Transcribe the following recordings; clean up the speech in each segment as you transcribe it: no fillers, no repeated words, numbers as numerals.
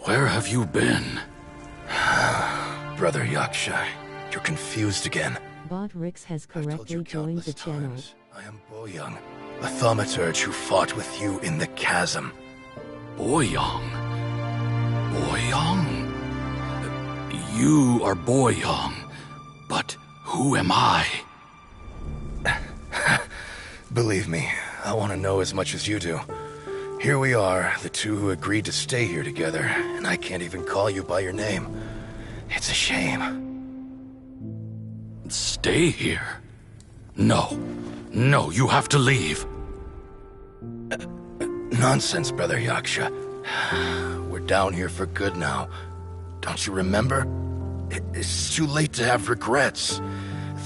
Where have you been? Brother Yaksha, you're confused again. Bot Rix has I've told you correctly joined the countless channel. times, I am Boyoung, a thaumaturge who fought with you in the chasm. Boyoung? Boyoung? You are Boyoung, but who am I? Believe me, I want to know as much as you do. Here we are, the two who agreed to stay here together, and I can't even call you by your name. It's a shame. Stay here? No. No, you have to leave. Nonsense, Brother Yaksha. We're down here for good now. Don't you remember? It's too late to have regrets.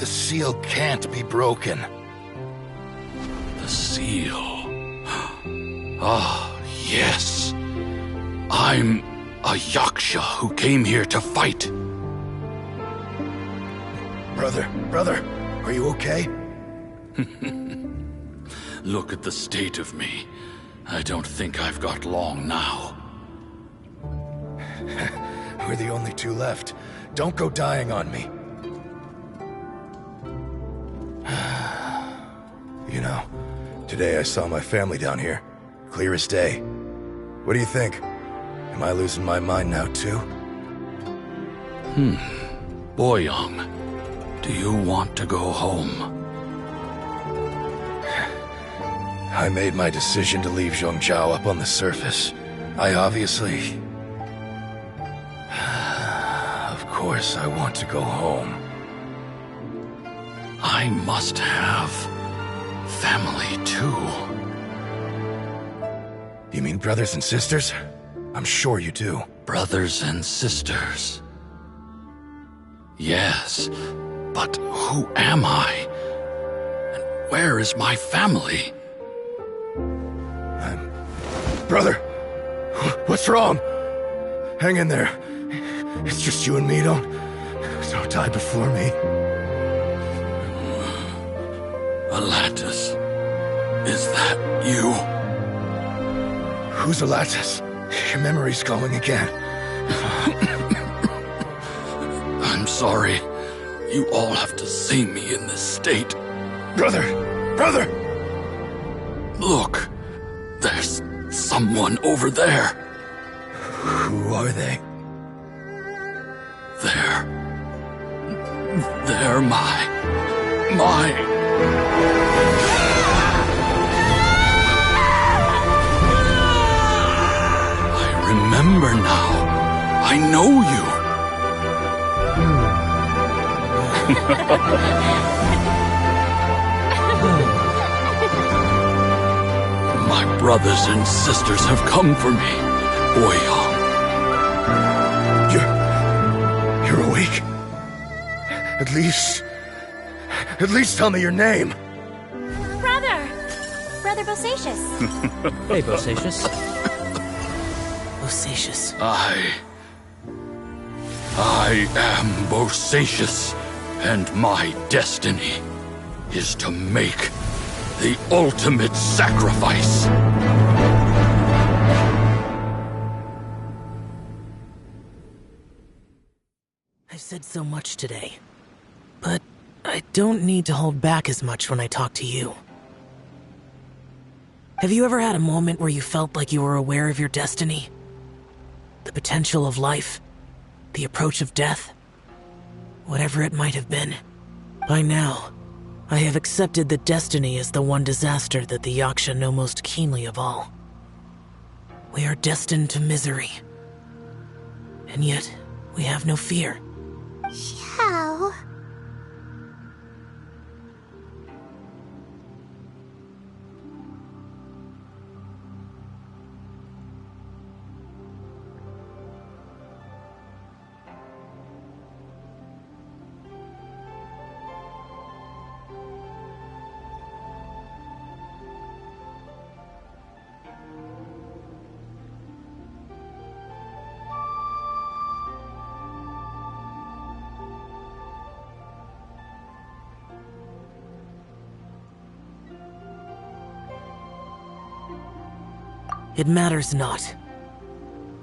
The seal can't be broken. The seal. Ah, yes. I'm a Yaksha who came here to fight. Brother, are you okay? Look at the state of me. I don't think I've got long now. We're the only two left. Don't go dying on me. You know, today I saw my family down here. Clear as day. What do you think? Am I losing my mind now too? Boyoung, do you want to go home? I made my decision to leave Zhongzhou up on the surface. I obviously... Of course I want to go home. I must have family too. You mean brothers and sisters? I'm sure you do. Brothers and sisters. Yes, but who am I? And where is my family? Brother! What's wrong? Hang in there. It's just you and me, don't die before me. Alatus, is that you? Who's Alatus? Your memory's going again. I'm sorry. You all have to see me in this state. Brother! Look, there's someone over there. Who are they? They're my... I remember now. I know you. My brothers and sisters have come for me, Boyoung. You're awake? At least tell me your name. Brother Bosacious. Hey, Bosacious. Bosacious. I am Bosacious, and my destiny is to make the ultimate sacrifice. I've said so much today, but I don't need to hold back as much when I talk to you. Have you ever had a moment where you felt like you were aware of your destiny? The potential of life? The approach of death? Whatever it might have been. By now, I have accepted that destiny is the one disaster that the Yaksha know most keenly of all. We are destined to misery. And yet, we have no fear. Xiao. It matters not.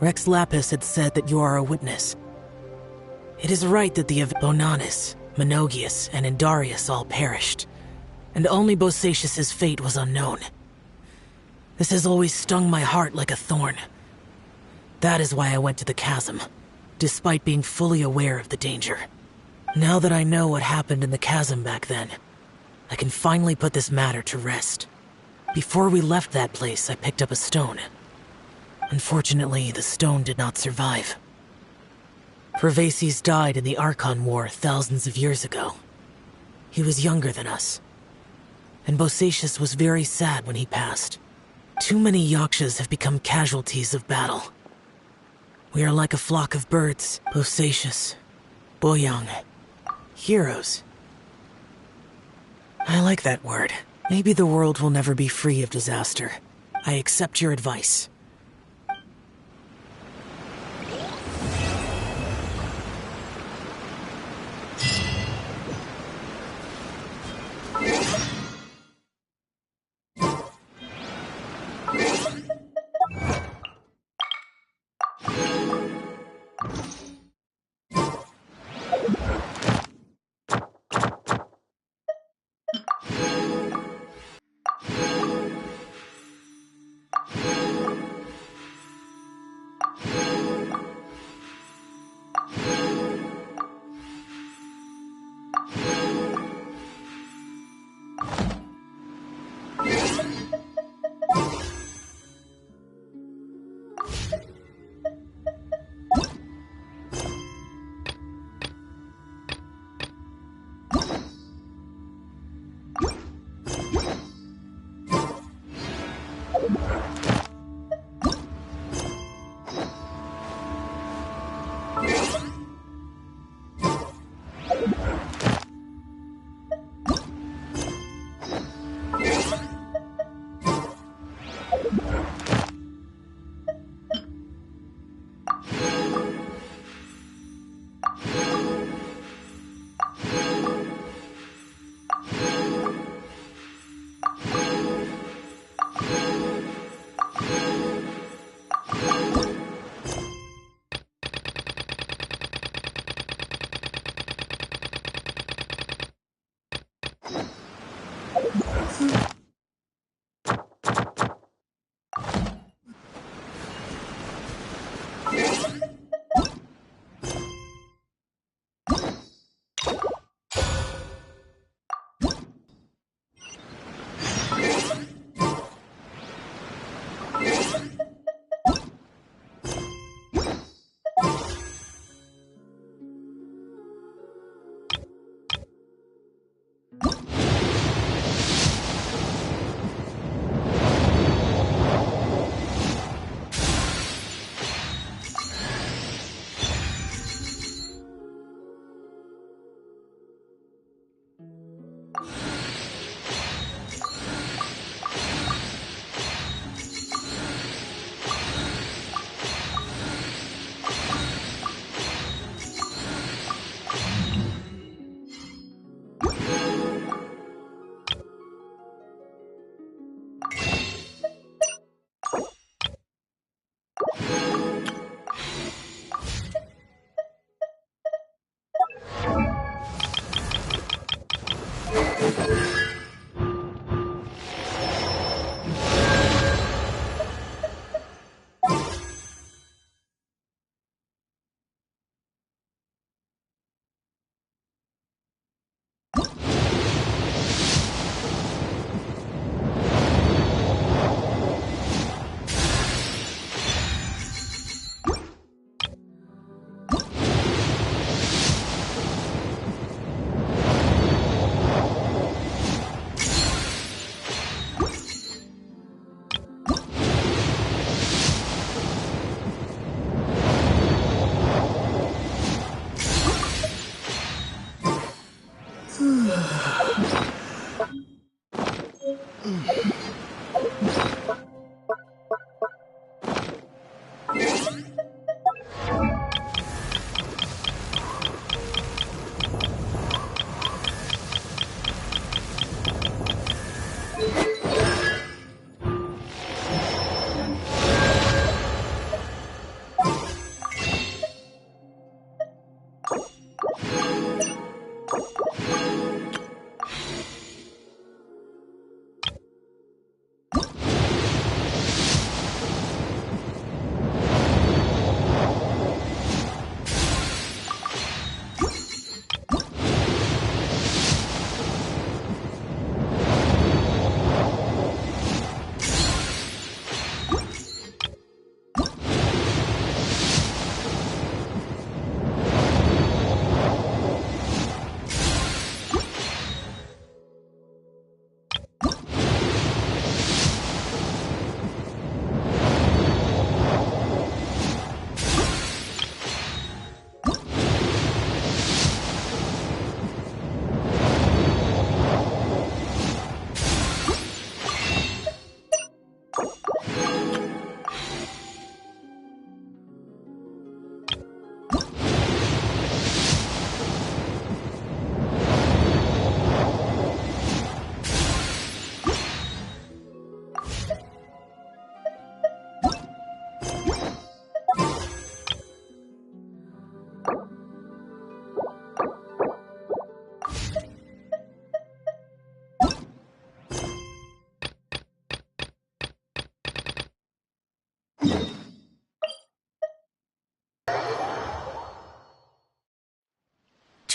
Rex Lapis had said that you are a witness. It is right that the Bonanis, Menogius, and Indarius all perished, and only Bosacius's fate was unknown. This has always stung my heart like a thorn. That is why I went to the chasm, despite being fully aware of the danger. Now that I know what happened in the chasm back then, I can finally put this matter to rest. Before we left that place, I picked up a stone. Unfortunately, the stone did not survive. Pervases died in the Archon War thousands of years ago. He was younger than us, and Bosacius was very sad when he passed. Too many Yakshas have become casualties of battle. We are like a flock of birds, Bosacius, Boyang, heroes. I like that word. Maybe the world will never be free of disaster. I accept your advice.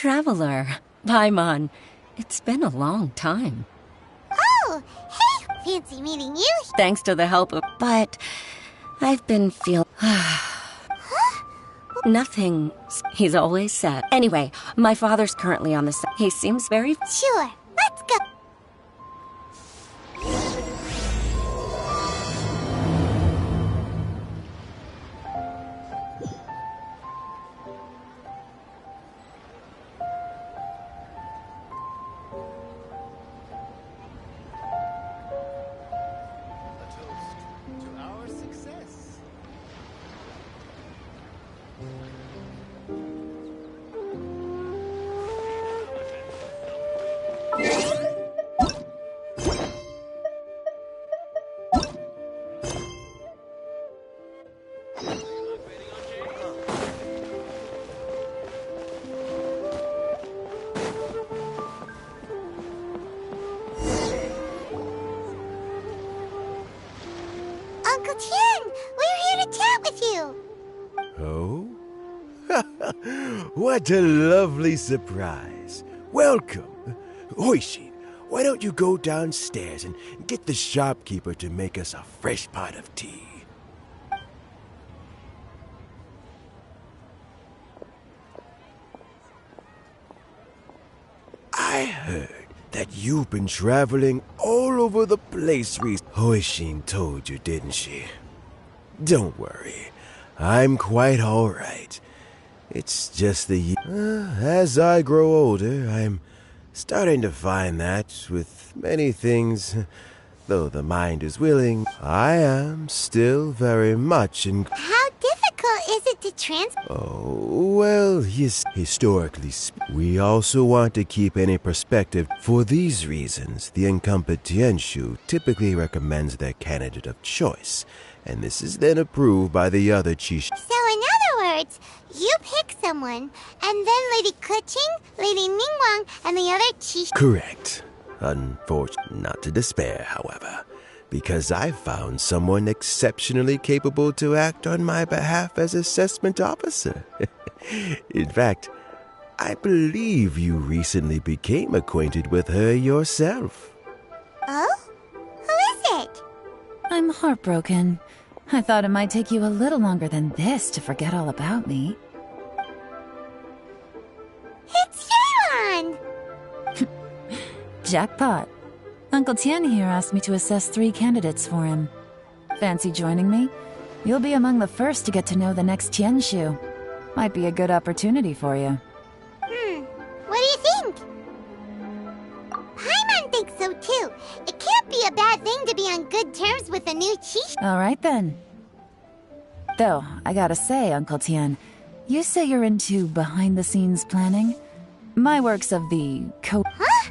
traveler. Paimon, it's been a long time. Oh, hey! Fancy meeting you. Thanks to the help of... But I've been Nothing. He's always sad. Anyway, my father's currently on the side. He seems very... Sure, let's go. Uncle Tien, we're here to chat with you. Oh? What a lovely surprise. Welcome. Hoishin, why don't you go downstairs and get the shopkeeper to make us a fresh pot of tea? I heard that you've been traveling all over the place recently. Hoishin told you, didn't she? Don't worry. I'm quite all right. It's just as I grow older, I'm starting to find that with many things, though the mind is willing, I am still very much in... How difficult is it to Oh, well, yes, historically speaking, we also want to keep any perspective. For these reasons, the incumbent Tianshu typically recommends their candidate of choice, and this is then approved by the other Chish. So in other words, you pick someone, and then Lady Keqing, Lady Ningguang, and the other Chish... Correct. Unfortunately, not to despair, however, because I found someone exceptionally capable to act on my behalf as assessment officer. In fact, I believe you recently became acquainted with her yourself. Oh? Who is it? I'm heartbroken. I thought it might take you a little longer than this to forget all about me. It's Yelan! Jackpot. Uncle Tien here asked me to assess 3 candidates for him. Fancy joining me? You'll be among the first to get to know the next Tianshu. Might be a good opportunity for you. What do you think? Paimon thinks so too. It can't be a bad thing to be on good terms with a new chief. Alright then. Though, I gotta say, Uncle Tien, you say you're into behind-the-scenes planning? My work's of the Huh?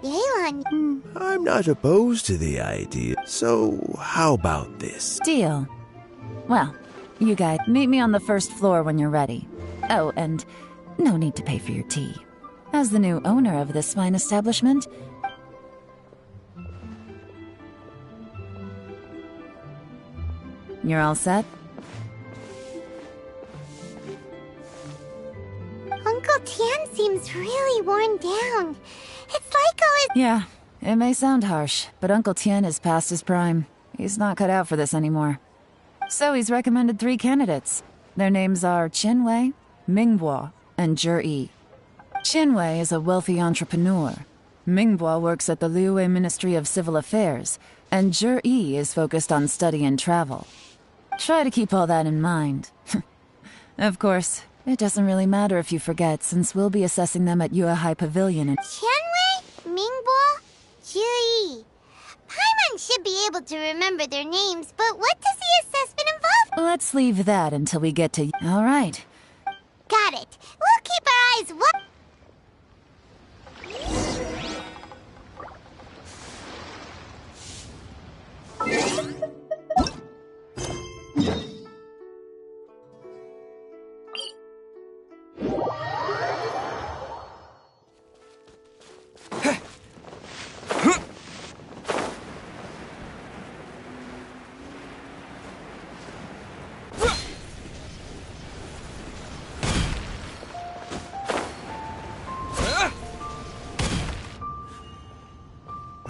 Yelan... I'm not opposed to the idea, so how about this? Deal. Well, you guys, meet me on the first floor when you're ready. Oh, and no need to pay for your tea. As the new owner of this fine establishment... You're all set? Uncle Tien seems really worn down. It's like all his... Yeah, it may sound harsh, but Uncle Tien is past his prime. He's not cut out for this anymore. So he's recommended 3 candidates. Their names are Qinwei, Mingbo, and Zhi. Qinwei is a wealthy entrepreneur. Mingbo works at the Liyue Ministry of Civil Affairs, and Zhi is focused on study and travel. Try to keep all that in mind. Of course, it doesn't really matter if you forget, since we'll be assessing them at Yuehai Pavilion in... Qianwei, Mingbo, Zhi. Paimon should be able to remember their names, but what does the assessment involve? Let's leave that until we get to... All right. Got it. We'll keep our eyes wide.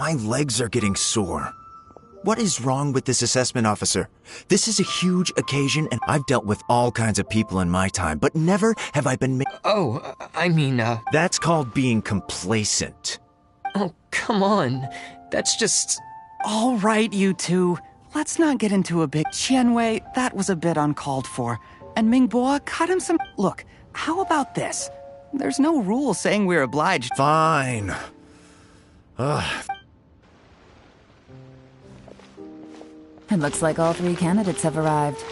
My legs are getting sore. What is wrong with this assessment officer? This is a huge occasion, and I've dealt with all kinds of people in my time, but never have I been That's called being complacent. Oh, come on. That's just... All right, you two. Let's not get into a big... Qianwei, that was a bit uncalled for. And Mingbo, cut him some... Look, how about this? There's no rule saying we're obliged... Fine. It looks like all 3 candidates have arrived.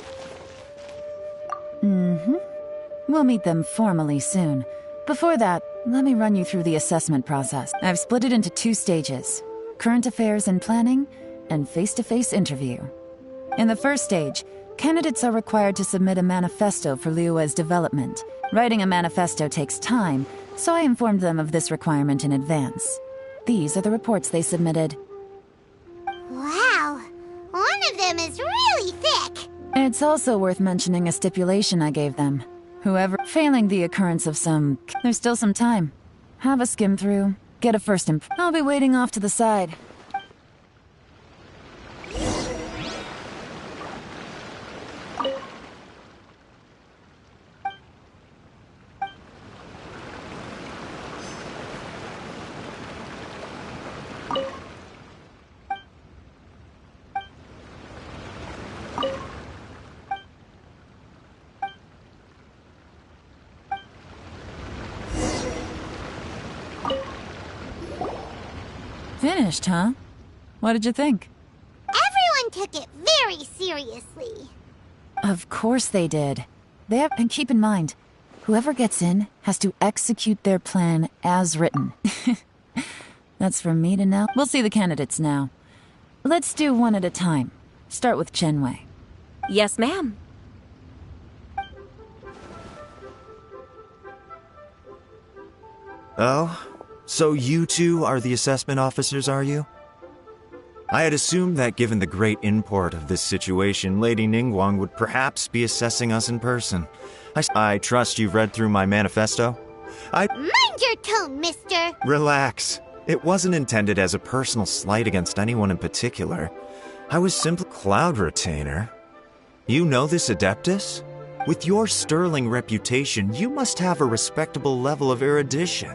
We'll meet them formally soon. Before that, let me run you through the assessment process. I've split it into 2 stages: current affairs and planning, and face-to-face interview. In the first stage, candidates are required to submit a manifesto for Liyue's development. Writing a manifesto takes time, so I informed them of this requirement in advance. These are the reports they submitted. Wow, one of them is really thick. It's also worth mentioning a stipulation I gave them. Whoever, failing the occurrence of some... There's still some time. Have a skim through, get a first imp... I'll be waiting off to the side. Finished, huh? What did you think? Everyone took it very seriously. Of course they did. And keep in mind, whoever gets in has to execute their plan as written. That's for me to know. We'll see the candidates now. Let's do one at a time. Start with Qianwei. Yes, ma'am. Oh? So you two are the assessment officers, are you? I had assumed that given the great import of this situation, Lady Ningguang would perhaps be assessing us in person. I trust you've read through my manifesto? Mind your tone, mister! Relax. It wasn't intended as a personal slight against anyone in particular. I was simply Cloud Retainer. You know this Adeptus? With your sterling reputation, you must have a respectable level of erudition.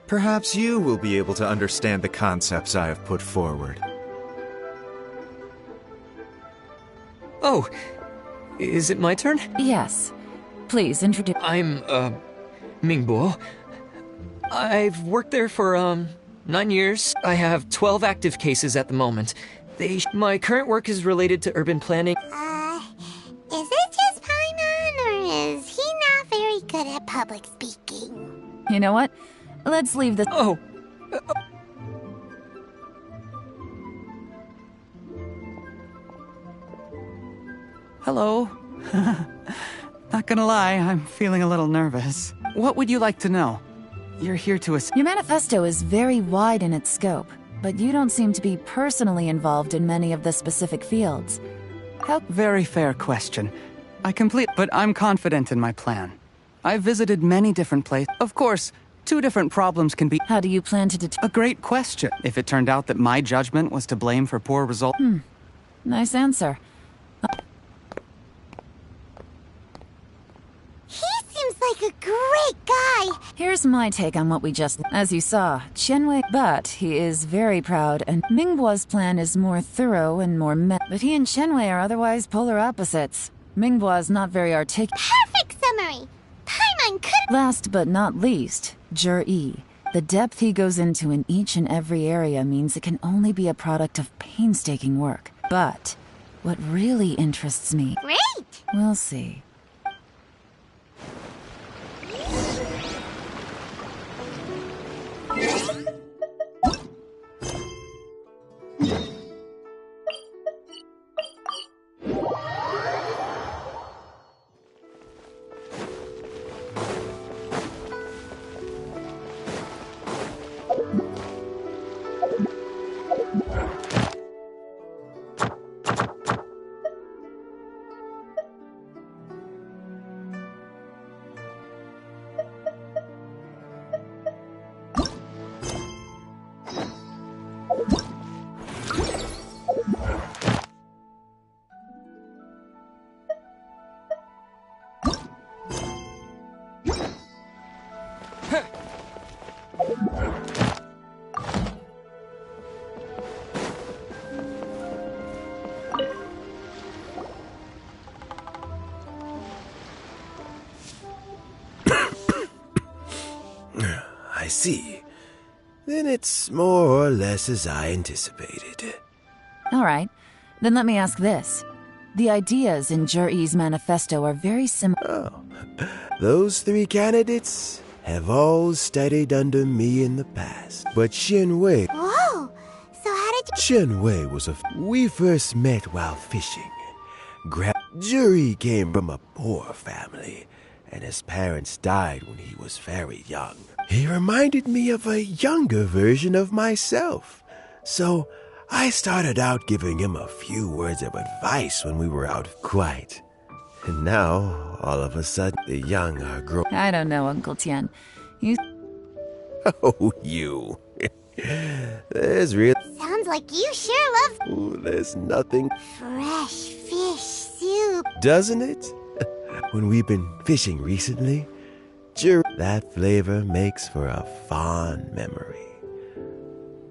Perhaps you will be able to understand the concepts I have put forward. Oh, is it my turn? Yes. Please introduce... I'm, Mingbo. I've worked there for, 9 years. I have 12 active cases at the moment. My current work is related to urban planning. Is it just Paimon, or is he not very good at public speaking? You know what? Let's leave this... Oh! Hello. Not gonna lie, I'm feeling a little nervous. What would you like to know? You're here to Your manifesto is very wide in its scope, but you don't seem to be personally involved in many of the specific fields. Very fair question. But I'm confident in my plan. I've visited many different places. Of course, 2 different problems can be... How do you plan to A great question. If it turned out that my judgment was to blame for poor results... Nice answer. He seems like a great guy. Here's my take on what we just... As you saw, Qianwei... But he is very proud, and Mingbo's plan is more thorough and more But he and Qianwei are otherwise polar opposites. Mingbo is not very articulate. Perfect summary. Paimon could... Last but not least, Jur-E. The depth he goes into in each and every area means it can only be a product of painstaking work. But what really interests me... Great! We'll see. see. Then it's more or less as I anticipated. All right. Then let me ask this. The ideas in Jur-E's manifesto are very similar. Oh, those 3 candidates have all studied under me in the past. But Qianwei... Whoa! So how did you... Qianwei was we first met while fishing. Juri came from a poor family, and his parents died when he was very young. He reminded me of a younger version of myself. So I started out giving him a few words of advice when we were out quite. And now, all of a sudden, the young are growing. I don't know, Uncle Tian. You... Oh, you. There's real... Sounds like you sure love... Ooh, there's nothing... fresh fish soup. Doesn't it? When we've been fishing recently, that flavor makes for a fond memory.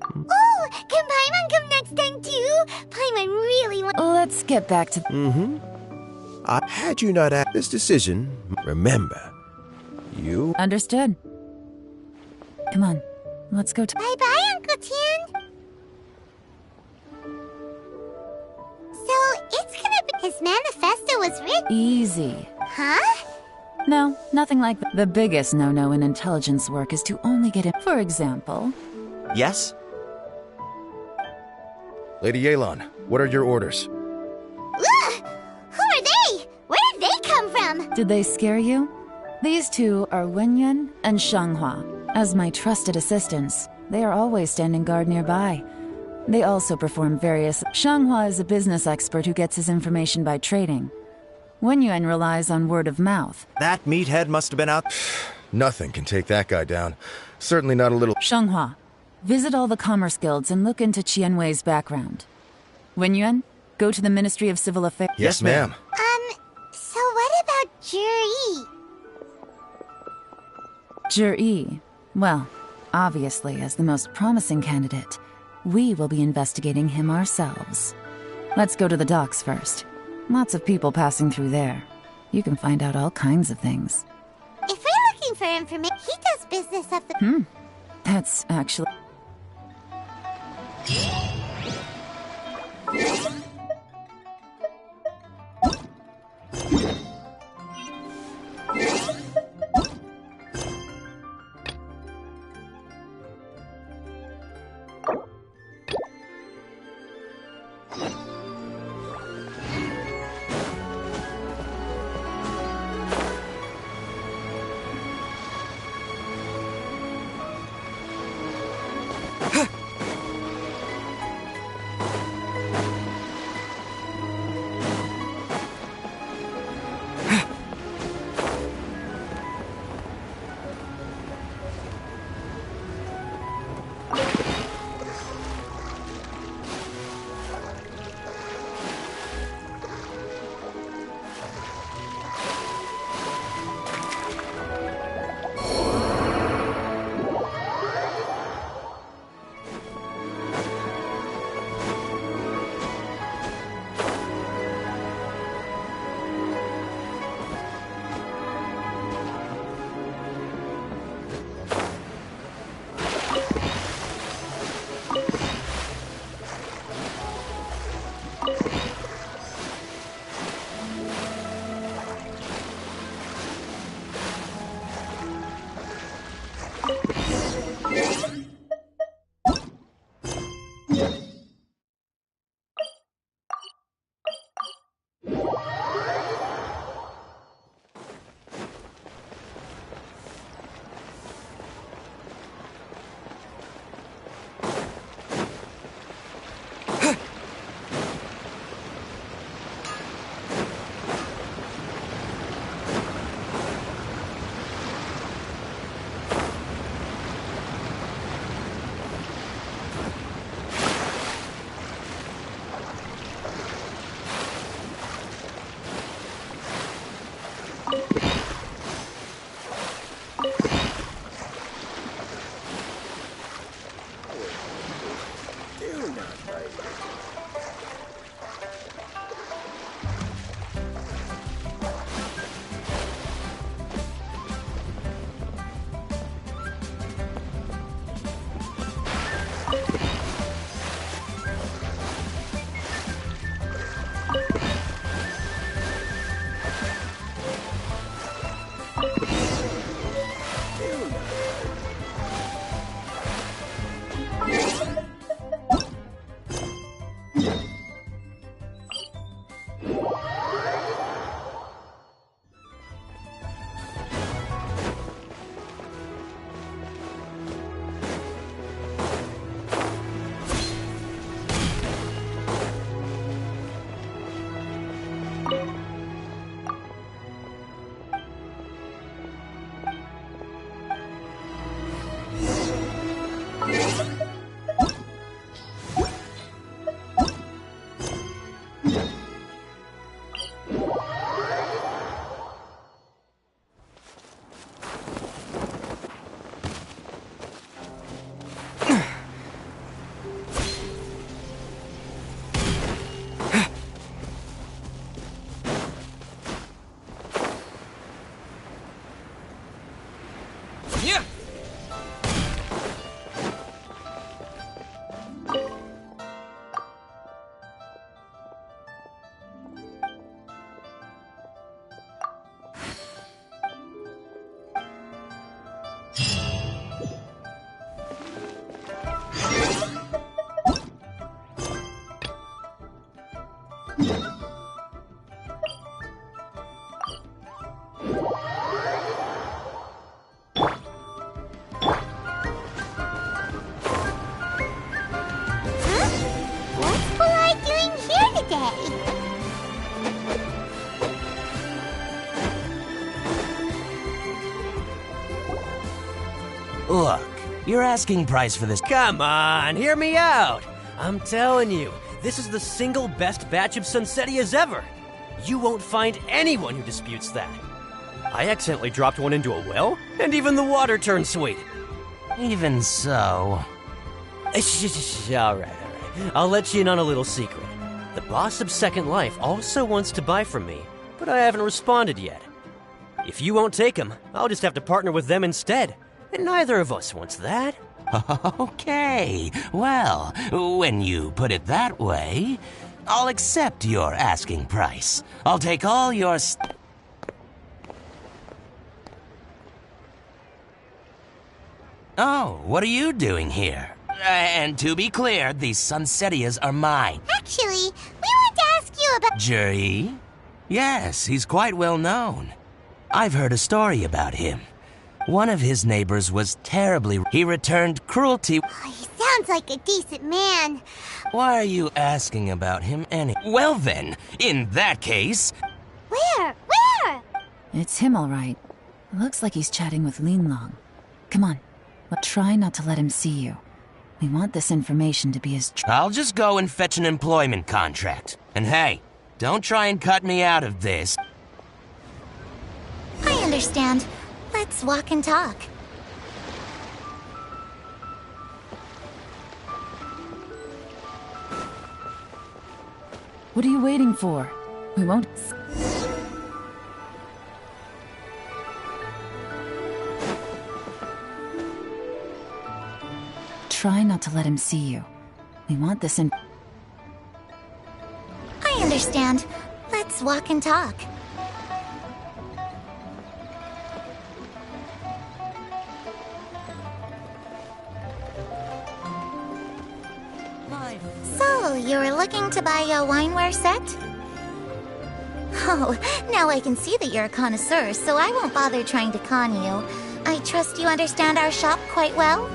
Oh, can Paimon come next time too? Paimon really wants... Let's get back to... Had you not asked this decision, remember, you... Understood. Come on, let's go to... Bye-bye, Uncle Tian. So, it's gonna be... His manifesto was written... Easy. Huh? No, nothing like that. The biggest no-no in intelligence work is to only get it... For example... Yes? Lady Yelan, what are your orders? Ugh! Who are they? Where did they come from? Did they scare you? These 2 are Wenyuan and Shanghua. As my trusted assistants, they are always standing guard nearby. They also perform various... Shanghua is a business expert who gets his information by trading. Wenyuan relies on word of mouth. That meathead must have been out... Nothing can take that guy down. Certainly not a little... Shanghua, visit all the commerce guilds and look into Qianwei's background. Wenyuan, go to the Ministry of Civil Affairs. Yes, ma'am. So what about Juri? Jur-E. Well, obviously, as the most promising candidate, we will be investigating him ourselves. Let's go to the docks first. Lots of people passing through there. You can find out all kinds of things. If we're looking for information, he does business at the... That's actually... Look, your asking price for this... Come on, hear me out! I'm telling you, this is the single best batch of Sunsetias ever! You won't find anyone who disputes that. I accidentally dropped one into a well, and even the water turned sweet. Even so... Alright. I'll let you in on a little secret. The boss of Second Life also wants to buy from me, but I haven't responded yet. If you won't take him, I'll just have to partner with them instead. And neither of us wants that. Okay, well, when you put it that way, I'll accept your asking price. I'll take all your... Oh, what are you doing here? And to be clear, these Sunsetias are mine. Actually, we want to ask you about... Juri? Yes, he's quite well known. I've heard a story about him. One of his neighbors was terribly... He returned cruelty... Oh, he sounds like a decent man. Why are you asking about him Well then, in that case... Where? It's him, all right. Looks like he's chatting with Lin Long. Come on, but try not to let him see you. We want this information to be as... I'll just go and fetch an employment contract. And hey, don't try and cut me out of this. I understand. Let's walk and talk. What are you waiting for? We won't... Try not to let him see you. We want this in... I understand. Let's walk and talk. So, you were looking to buy a wineware set? Oh, now I can see that you're a connoisseur, so I won't bother trying to con you. I trust you understand our shop quite well?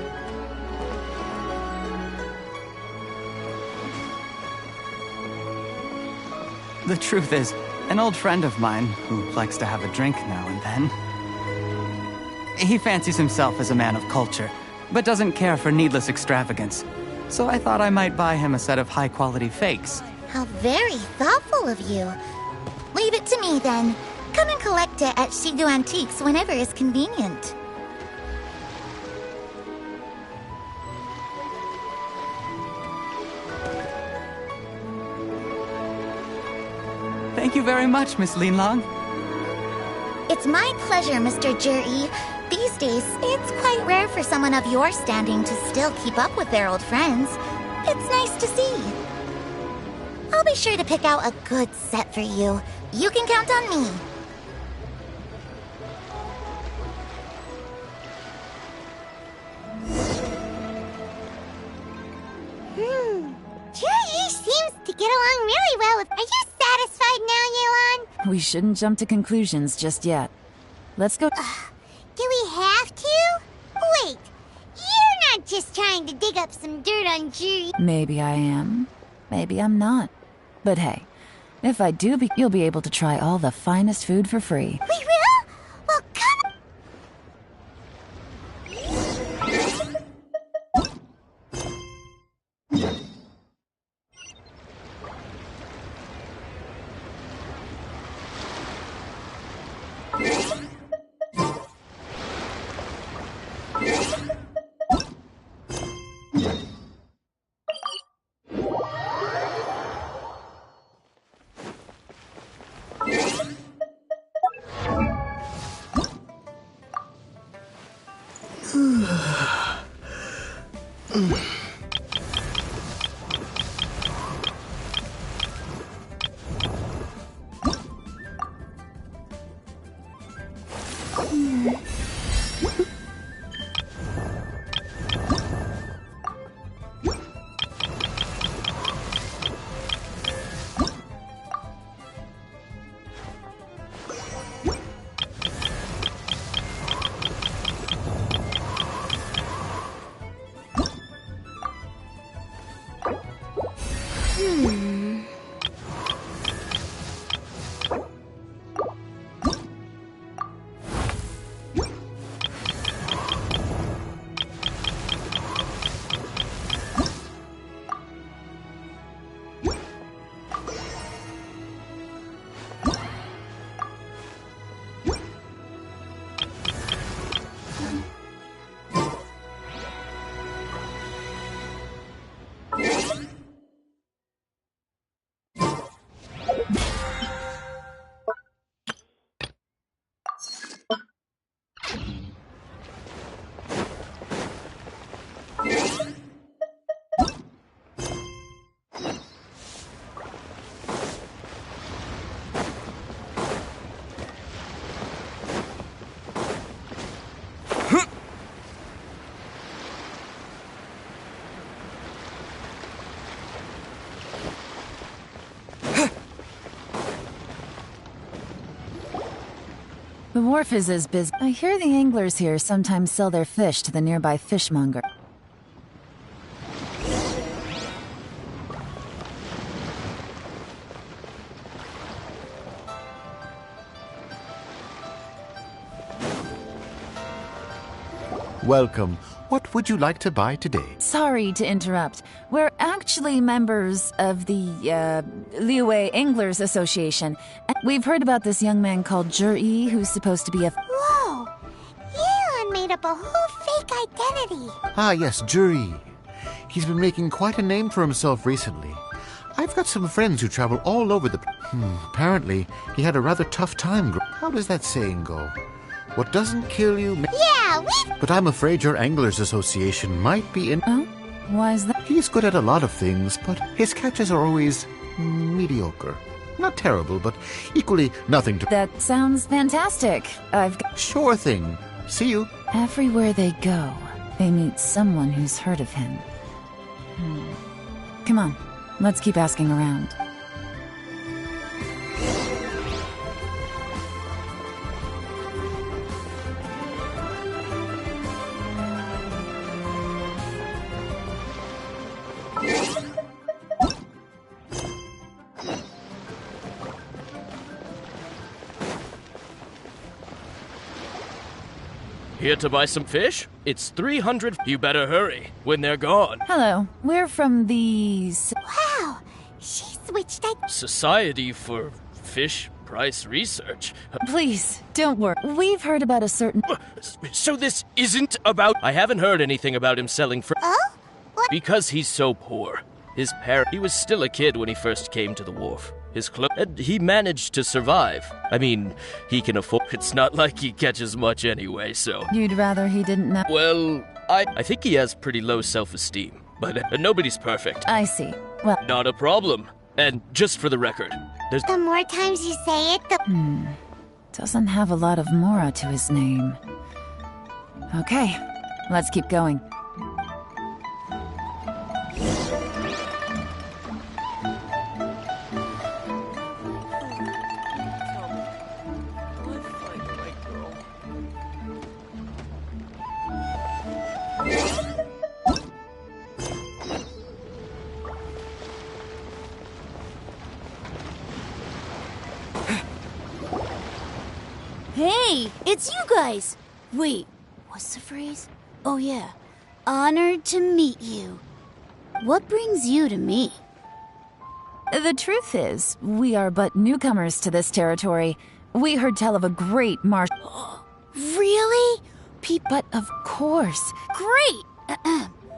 The truth is, an old friend of mine, who likes to have a drink now and then, he fancies himself as a man of culture, but doesn't care for needless extravagance. So I thought I might buy him a set of high-quality fakes. How very thoughtful of you. Leave it to me, then. Come and collect it at Shigu Antiques whenever is convenient. Thank you very much, Miss Lin Long. It's my pleasure, Mr. Juri. These days, it's quite rare for someone of your standing to still keep up with their old friends. It's nice to see. I'll be sure to pick out a good set for you. You can count on me. Juri seems to get along really well with... Are you satisfied now, Yuan? We shouldn't jump to conclusions just yet. Let's go... Do we have to? Wait, you're not just trying to dig up some dirt on Juri. Maybe I am. Maybe I'm not. But hey, if I do, you'll be able to try all the finest food for free. We will? Well, come... The wharf is as busy. I hear the anglers here sometimes sell their fish to the nearby fishmonger. Welcome. What would you like to buy today? Sorry to interrupt. We're actually members of the, Liyue Anglers Association. We've heard about this young man called Zhi who's supposed to be a... Whoa! Yeon made up a whole fake identity. Ah, yes, Jury. He's been making quite a name for himself recently. I've got some friends who travel all over the... Apparently, he had a rather tough time. How does that saying go? What doesn't kill you... Yeah, we... But I'm afraid your Anglers Association might be in... Oh? Why is that? He's good at a lot of things, but his catches are always mediocre. Not terrible, but equally nothing to... That sounds fantastic. I've got... Sure thing. See you. Everywhere they go, they meet someone who's heard of him. Come on, let's keep asking around. Here to buy some fish? It's 300. You better hurry when they're gone. Hello, we're from the... Wow, she switched Society for Fish Price Research. Please, don't worry. We've heard about a certain... So this isn't about... I haven't heard anything about him selling for... Oh? What? Because he's so poor. His parent... He was still a kid when he first came to the wharf. His and he managed to survive. I mean, he can afford... It's not like he catches much anyway, so... You'd rather he didn't know... Well, I think he has pretty low self-esteem. But nobody's perfect. I see. Well... Not a problem. And just for the record, there's... The more times you say it, the... Doesn't have a lot of mora to his name. Okay, let's keep going. Hey, it's you guys! Wait, what's the phrase? Oh yeah, honored to meet you. What brings you to me? The truth is, we are but newcomers to this territory. We heard tell of a great Really? But of course. Great!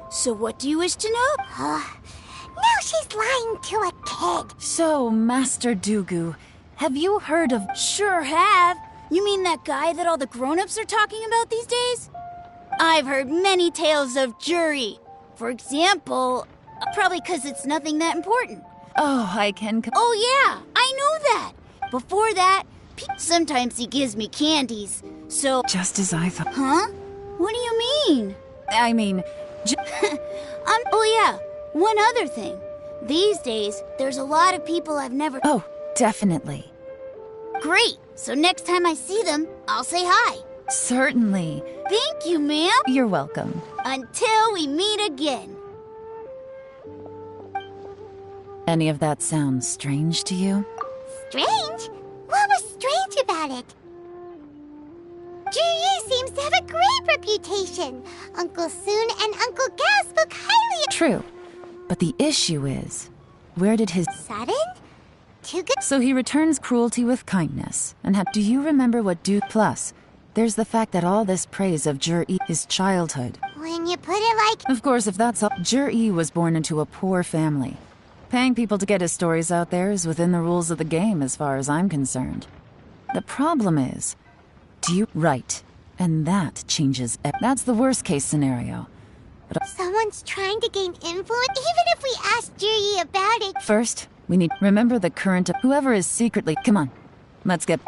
So what do you wish to know? Now she's lying to a kid. So, Master Dugu, have you heard of... Sure have. You mean that guy that all the grown-ups are talking about these days? I've heard many tales of Jury. For example, probably because it's nothing that important. Oh, I can... Oh yeah, I know that. Before that, sometimes he gives me candies, so... Just as I thought. Huh? What do you mean? I mean... Oh yeah, one other thing. These days, there's a lot of people I've never... Oh, definitely. Great! So next time I see them, I'll say hi. Certainly. Thank you, ma'am. You're welcome. Until we meet again. Any of that sound strange to you? Strange? What was strange about it? Juyi seems to have a great reputation. Uncle Soon and Uncle Gas spoke highly of... True. But the issue is, where did his... Sudden? Too good... So he returns cruelty with kindness. And do you remember what Plus, there's the fact that all this praise of Jur-E is childhood. When you put it like... Of course, if that's all... Jur-E was born into a poor family. Paying people to get his stories out there is within the rules of the game as far as I'm concerned. The problem is, right, and that changes... That's the worst case scenario. But someone's trying to gain influence, even if we ask Juri about it. First, we need... Remember the current... Whoever is secretly... Come on, let's get...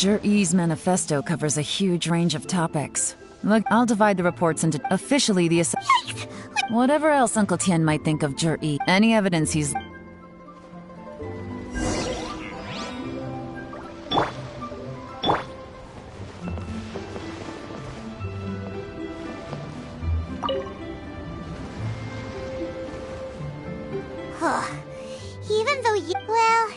Jur-E's manifesto covers a huge range of topics. Look, I'll divide the reports into officially the whatever else Uncle Tien might think of Jur-E. Any evidence he's... Even though you... Well...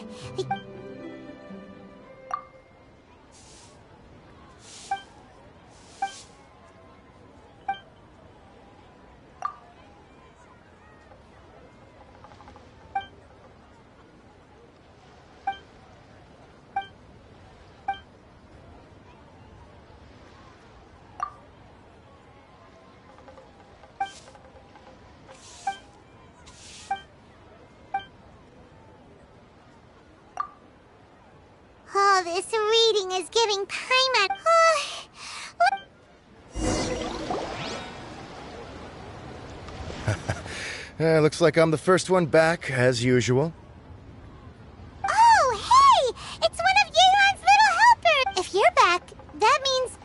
Oh, this reading is giving time at... Looks like I'm the first one back, as usual. Oh, hey! It's one of Yeon's little helpers! If you're back, that means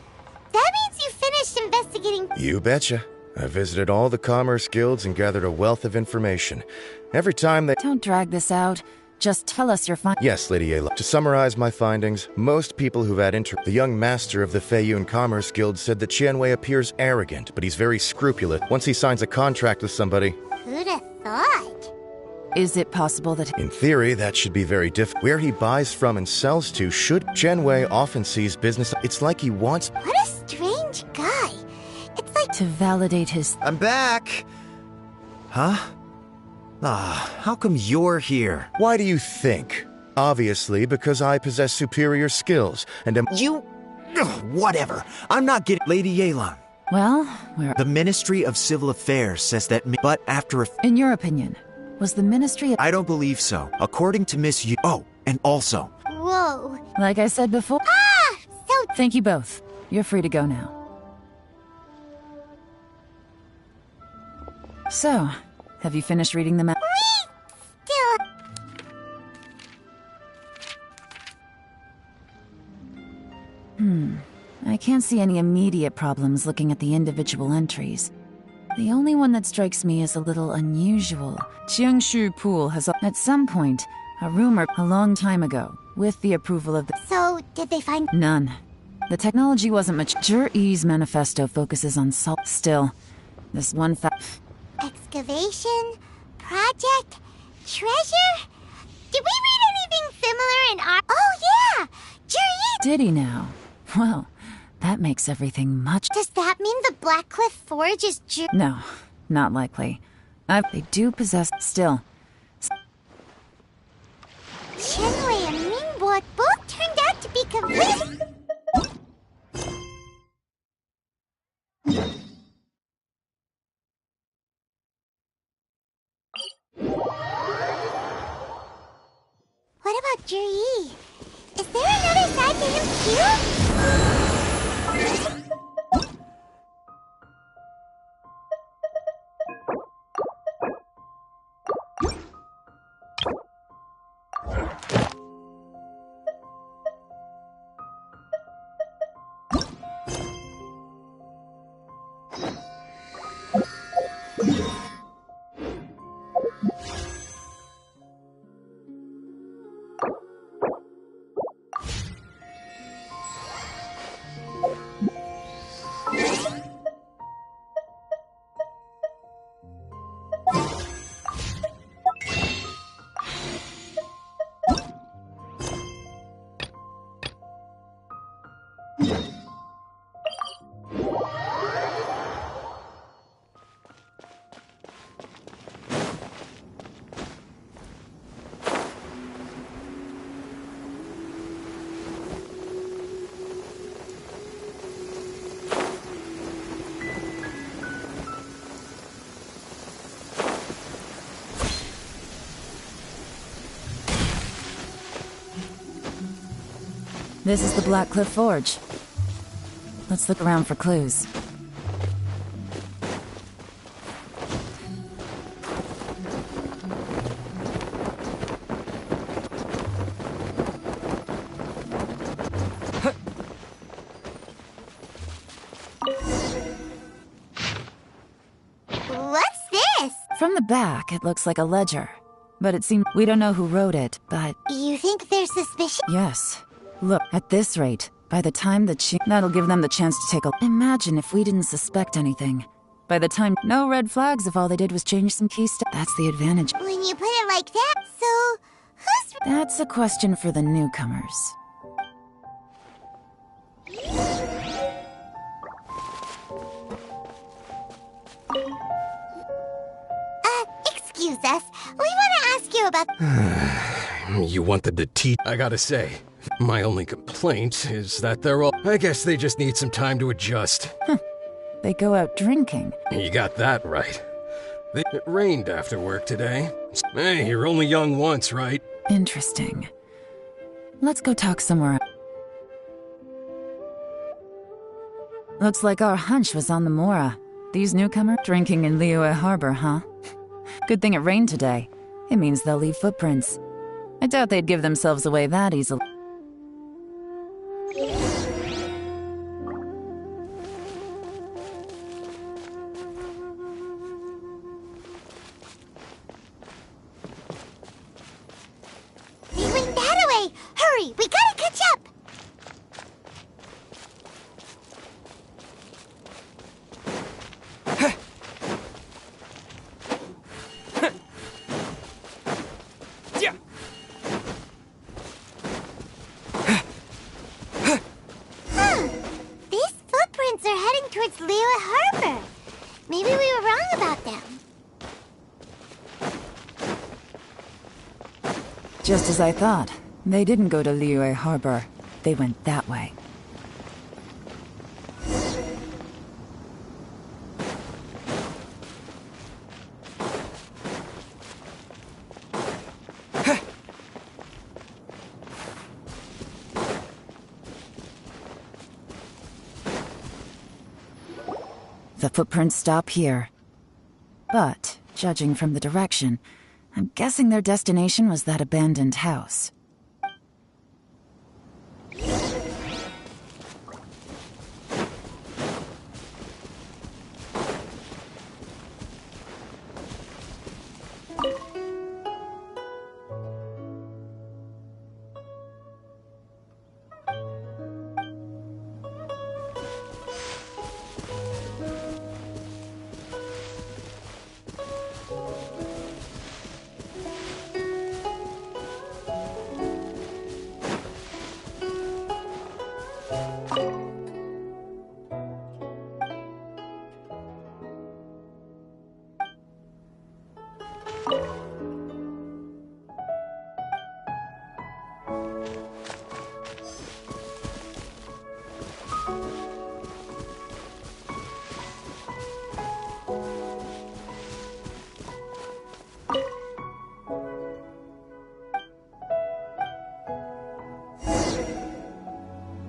you finished investigating... You betcha. I visited all the commerce guilds and gathered a wealth of information. Every time they... Don't drag this out. Just tell us your Yes, Lady Ayla. To summarize my findings, most people who've had The young master of the Feiyun Commerce Guild said that Qianwei appears arrogant, but he's very scrupulous. Once he signs a contract with somebody... Who'd have thought? Is it possible that... In theory, that should be very difficult. Where he buys from and sells to should... Qianwei often sees business... It's like he wants... What a strange guy. It's like... To validate his... I'm back! Huh? How come you're here? Why do you think? Obviously, because I possess superior skills, and am... You... Ugh, whatever. I'm not getting... Lady Yelan. Well, we're... The Ministry of Civil Affairs says that... But after a... In your opinion, was the Ministry of... I don't believe so. According to Miss Yu... Oh, and also... Whoa. Like I said before... So... Thank you both. You're free to go now. So, have you finished reading the map? Still... I can't see any immediate problems looking at the individual entries. The only one that strikes me as a little unusual. Jiangshu Pool has, at some point, a rumor a long time ago, with the approval of the... So, did they find... None. The technology wasn't much... Jur-E's manifesto focuses on salt. Still, this one fact... Excavation? Project? Treasure? Did we read anything similar in our... Oh, yeah! Jur-E... Did he now? Well, that makes everything much... Does that mean the Blackcliff Forge is No, not likely. They do possess... Still. Qianwei and Mingbo both turned out to be complete... What about Jur-E? Is there another side to him too? This is the Blackcliff Forge. Let's look around for clues. From the back, it looks like a ledger. But it seems we don't know who wrote it, but... You think they're suspicious? Yes. Look, at this rate, by the time that'll give them the chance to take a... Imagine if we didn't suspect anything. By the time... No red flags if all they did was change some key stuff. That's the advantage. When you put it like that, so... who's... That's a question for the newcomers. Excuse us. We want to ask you about... You want them to teach? I gotta say, my only complaint is that they're all... I guess they just need some time to adjust. They go out drinking. You got that right. It rained after work today. Hey, you're only young once, right? Interesting. Let's go talk somewhere. Looks like our hunch was on the Mora. These newcomers drinking in Liyue Harbor, huh? Good thing it rained today. It means they'll leave footprints. I doubt they'd give themselves away that easily. They went that way! Hurry, we gotta catch up! These footprints are heading towards Liyue Harbor. Maybe we were wrong about them. Just as I thought. They didn't go to Liyue Harbor. They went that way. The footprints stop here. But, judging from the direction, I'm guessing their destination was that abandoned house.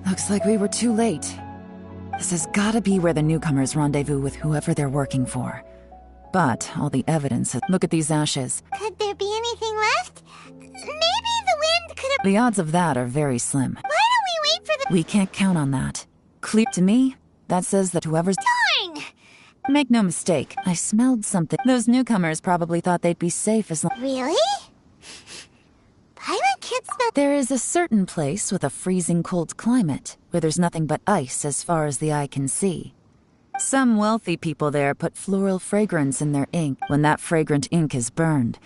Looks like we were too late. This has gotta be where the newcomers rendezvous with whoever they're working for. But all the evidence... Look at these ashes. Could there be anything left? Maybe the wind could have... The odds of that are very slim. Why don't we wait for the... We can't count on that. Clear to me, that says that whoever's... Darn! Make no mistake, I smelled something. Those newcomers probably thought they'd be safe as long... Really? Paimon can't smell... There is a certain place with a freezing cold climate, where there's nothing but ice as far as the eye can see. Some wealthy people there put floral fragrance in their ink. When that fragrant ink is burned,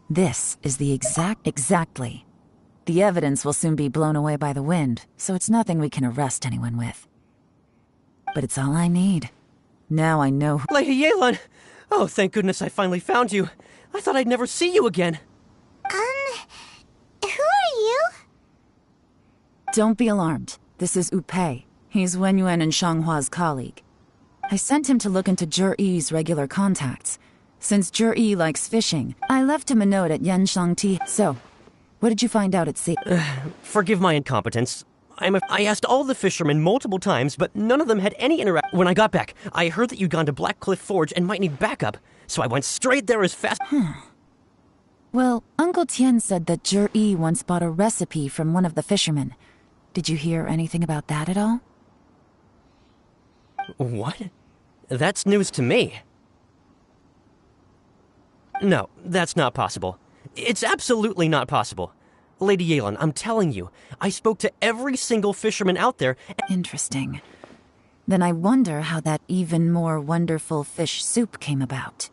this is the exactly. The evidence will soon be blown away by the wind, so it's nothing we can arrest anyone with. But it's all I need. Now I know... Lady Yelan! Oh, thank goodness I finally found you. I thought I'd never see you again. Who are you? Don't be alarmed. This is Upei. He's Wenyuan and Shanghua's colleague. I sent him to look into Zhiyi's regular contacts. Since Zhiyi likes fishing, I left him a note at Yanshangti. So, what did you find out at sea? Forgive my incompetence. I asked all the fishermen multiple times, but none of them had any interaction. When I got back, I heard that you'd gone to Black Cliff Forge and might need backup, so I went straight there as fast... Well, Uncle Tian said that Zhiyi once bought a recipe from one of the fishermen. Did you hear anything about that at all? What? That's news to me. No, that's not possible. It's absolutely not possible. Lady Yelan, I'm telling you, I spoke to every single fisherman out there. Interesting. Then I wonder how that even more wonderful fish soup came about.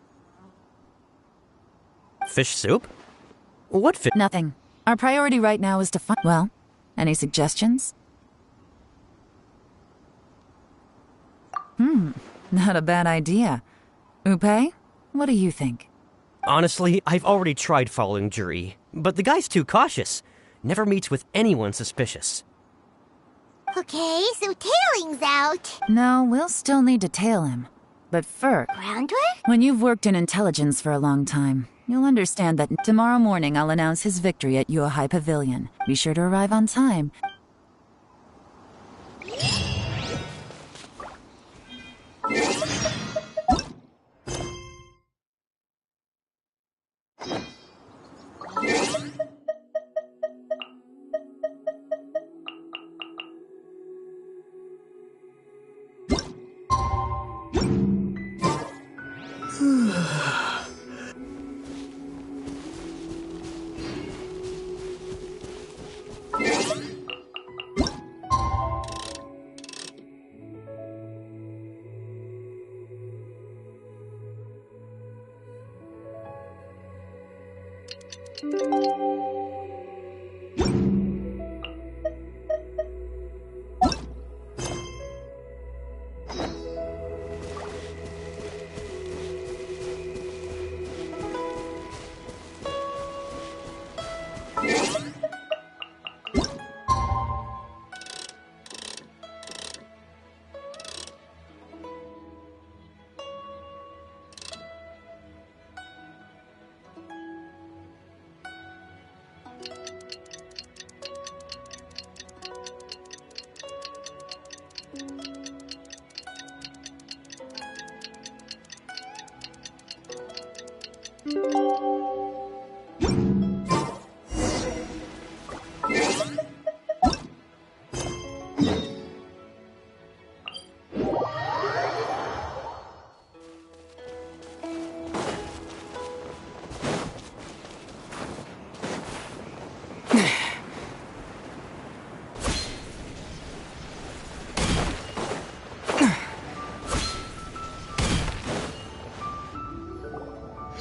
Fish soup? What fish? Nothing. Our priority right now is to find... Well, any suggestions? Not a bad idea. Upe, what do you think? Honestly, I've already tried following Juri, but the guy's too cautious. Never meets with anyone suspicious. Okay, so tailing's out. No, we'll still need to tail him. But first... Groundwork? When you've worked in intelligence for a long time, you'll understand that tomorrow morning I'll announce his victory at Yuehai Pavilion. Be sure to arrive on time.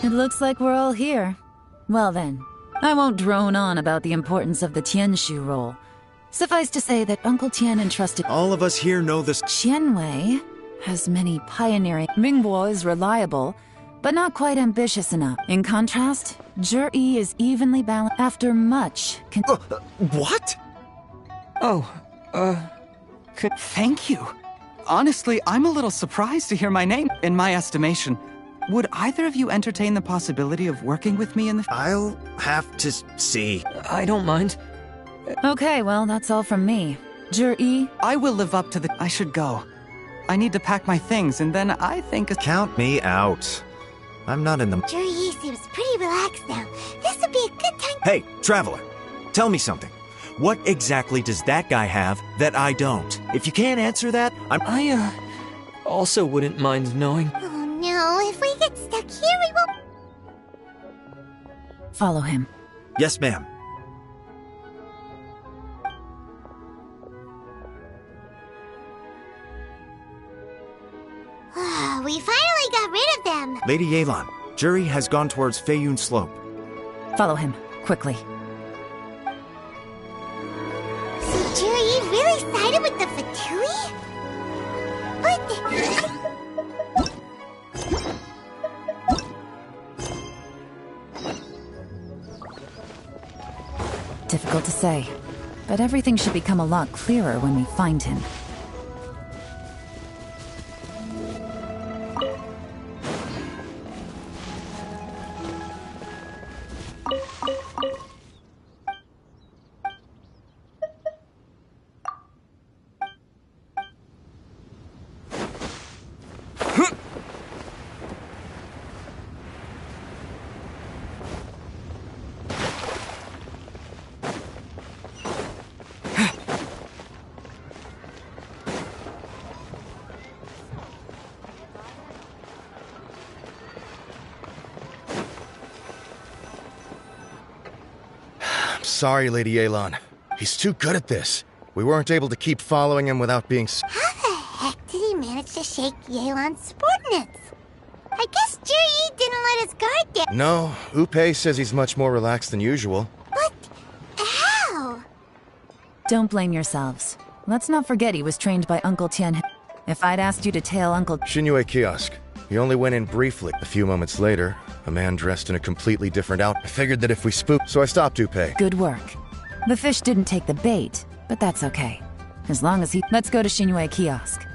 It looks like we're all here. Well then, I won't drone on about the importance of the Tianshu role. Suffice to say that Uncle Tian entrusted... All of us here know this. Qianwei has many pioneering... Mingbo is reliable, but not quite ambitious enough. In contrast, Zhi is evenly balanced after much... What? Thank you. Honestly, I'm a little surprised to hear my name. In my estimation, would either of you entertain the possibility of working with me in the... I'll have to see. I don't mind. Okay, well, that's all from me. Zhi? I will live up to the... I should go. I need to pack my things, and then I think... Count me out. I'm not in the... Zhi seems pretty relaxed now. This would be a good time... Hey, Traveler, tell me something. What exactly does that guy have that I don't? If you can't answer that, I also wouldn't mind knowing. Oh no, if we get stuck here, we won't... Follow him. Yes, ma'am. We finally got rid of them. Lady Yelan, Zhi has gone towards Feiyun Slope. Follow him, quickly. So Zhi really sided with the Fatui? What the... Difficult to say, but everything should become a lot clearer when we find him. Sorry, Lady Yelan. He's too good at this. We weren't able to keep following him without being... How the heck did he manage to shake Yelan's subordinates? I guess Jiri didn't let his guard down. No, Upe says he's much more relaxed than usual. But how? Don't blame yourselves. Let's not forget he was trained by Uncle Tian. If I'd asked you to tail Uncle... Shinue Kiosk. He only went in briefly. A few moments later, a man dressed in a completely different outfit. I figured that if we spooked, so I stopped Upe. Good work. The fish didn't take the bait, but that's okay. As long as he... Let's go to Shinue Kiosk.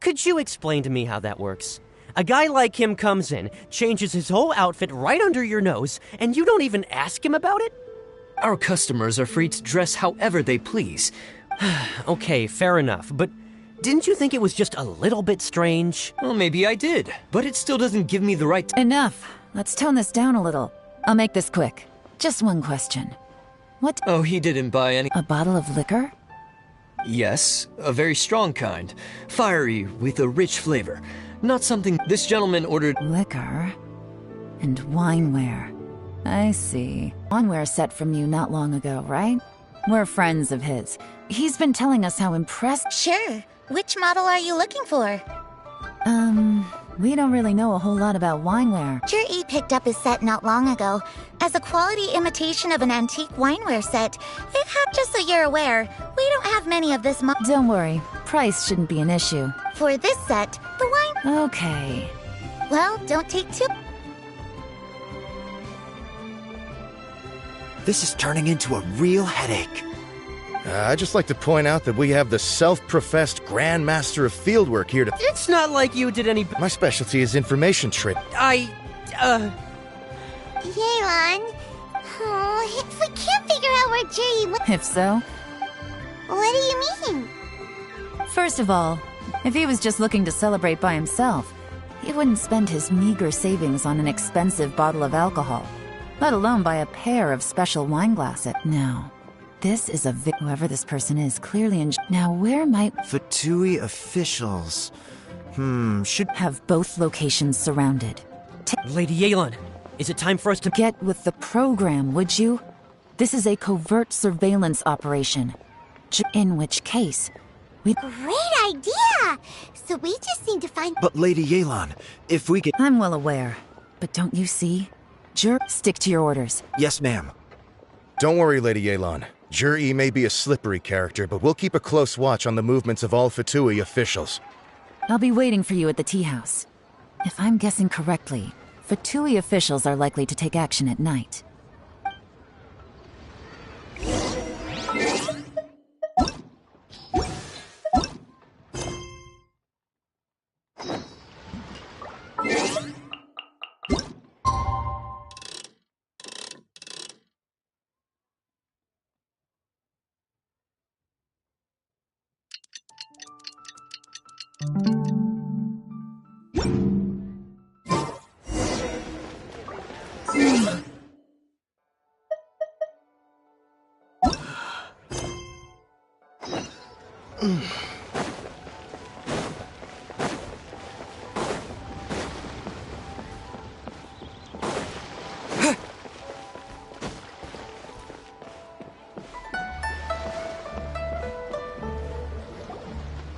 Could you explain to me how that works? A guy like him comes in, changes his whole outfit right under your nose, and you don't even ask him about it? Our customers are free to dress however they please. Okay, fair enough, but didn't you think it was just a little bit strange? Well, maybe I did, but it still doesn't give me the right to... Enough. Let's tone this down a little. I'll make this quick. Just one question. What? Oh, he didn't buy any... A bottle of liquor? Yes, a very strong kind. Fiery, with a rich flavor. Not something this gentleman ordered... Liquor and wineware. I see. Wineware set from you not long ago, right? We're friends of his. He's been telling us how impressed... Sure. Which model are you looking for? We don't really know a whole lot about wineware. Jiri picked up his set not long ago. As a quality imitation of an antique wineware set, it had just so you're aware, we don't have many of this Don't worry. Price shouldn't be an issue. For this set, the wine... Okay. Well, don't take too... This is turning into a real headache. I'd just like to point out that we have the self-professed Grand Master of Fieldwork here to... It's not like you did any... My specialty is information trade. Yelan... Oh, if we can't figure out where Jiri... If so? What do you mean? First of all, if he was just looking to celebrate by himself, he wouldn't spend his meager savings on an expensive bottle of alcohol, let alone buy a pair of special wine glasses. No. This is whoever this person is clearly Now, where might... Fatui officials. Should... Have both locations surrounded. Lady Yelan, is it time for us to... Get with the program, would you? This is a covert surveillance operation. In which case, we... Great idea! So we just need to find... But Lady Yelan, if we get... I'm well aware. But don't you see? Stick to your orders. Yes, ma'am. Don't worry, Lady Yelan. Jiri may be a slippery character, but we'll keep a close watch on the movements of all Fatui officials. I'll be waiting for you at the tea house. If I'm guessing correctly, Fatui officials are likely to take action at night.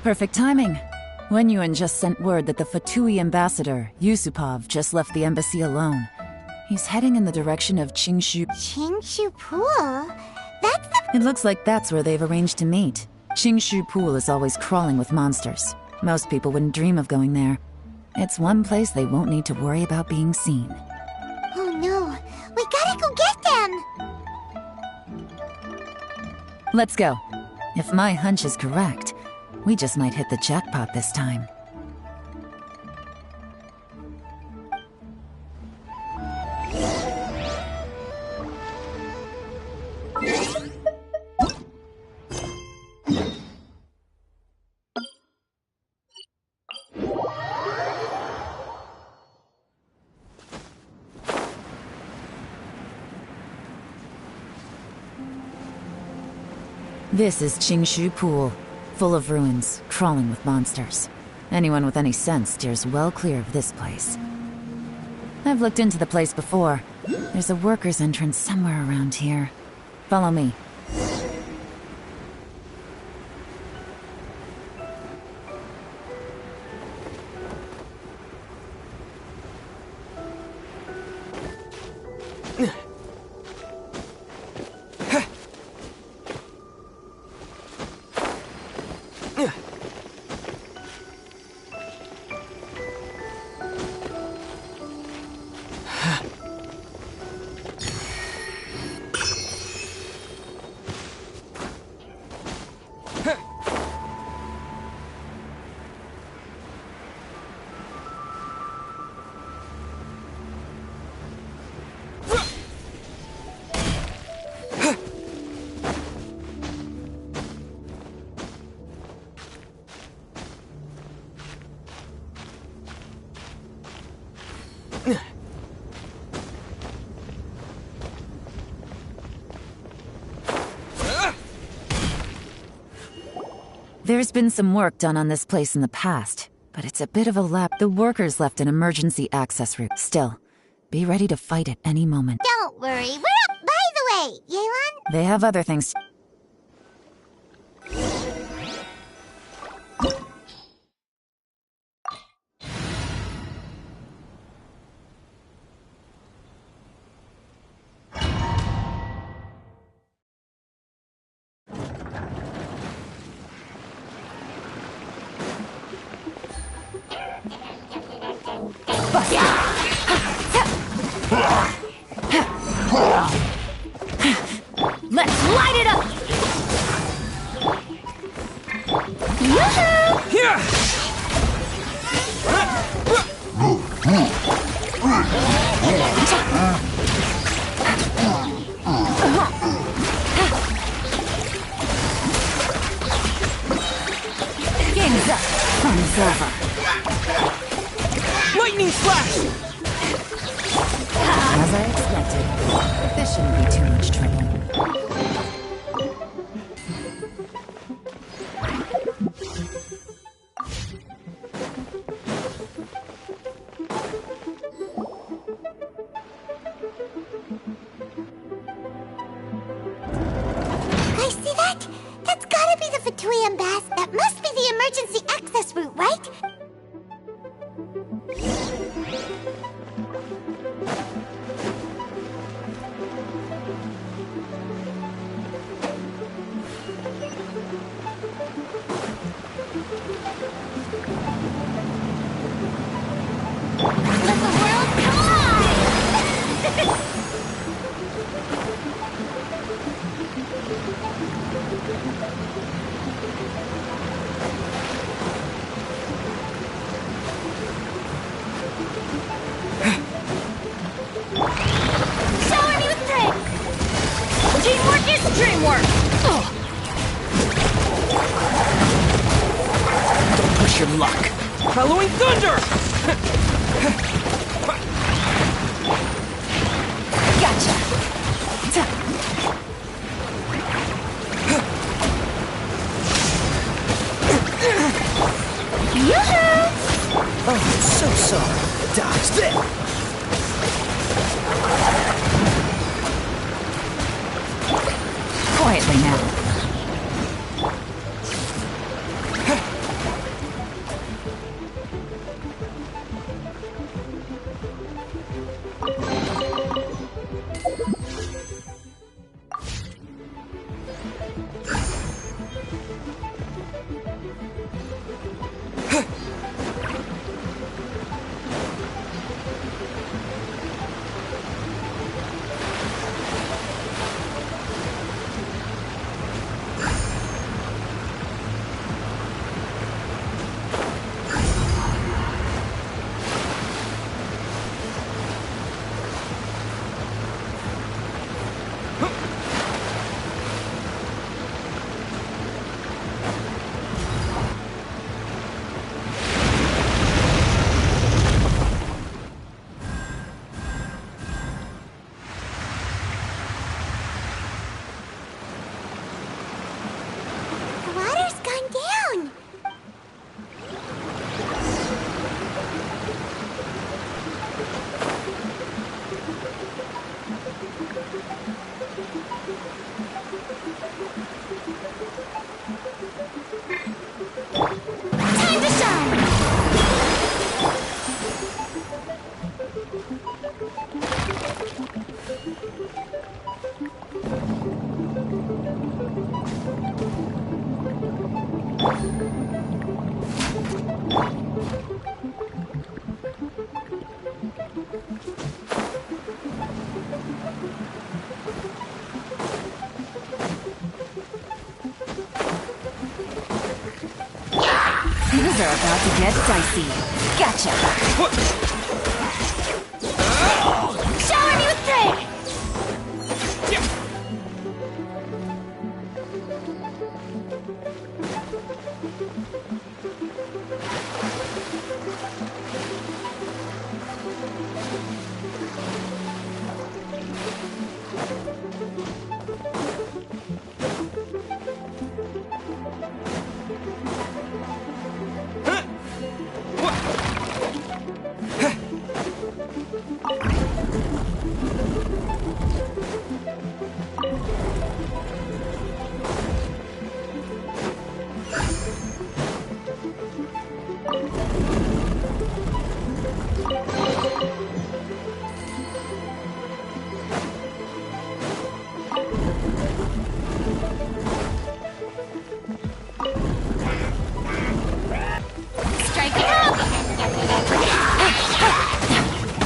Perfect timing. Wenyuan just sent word that the Fatui ambassador, Yusupov, just left the embassy alone. He's heading in the direction of Qingshu. Qingshu Pool? That's the... It looks like that's where they've arranged to meet. Qingshu Pool is always crawling with monsters. Most people wouldn't dream of going there. It's one place they won't need to worry about being seen. Oh no, we gotta go get them! Let's go. If my hunch is correct, we just might hit the jackpot this time. This is Qingshu Pool, full of ruins, crawling with monsters. Anyone with any sense steers well clear of this place. I've looked into the place before. There's a worker's entrance somewhere around here. Follow me. There's been some work done on this place in the past, but it's a bit of a lap. The workers left an emergency access route. Still, be ready to fight at any moment. Don't worry, we're up. By the way, Yelan? They have other things. Let's light it up! Game's up. Fun's over. Lightning slash! As I expected, this shouldn't be too much trouble. Guys, see that? That's gotta be the Fatui Bass. That must be the emergency access route, right? Let the world collide! Shower me with tricks! Teamwork is dreamwork! Don't push your luck. Halloween thunder! Gotcha! Oh, I'm so sorry. Dodge this! Quietly now. about to get dicey. Gotcha! Shower me with praise!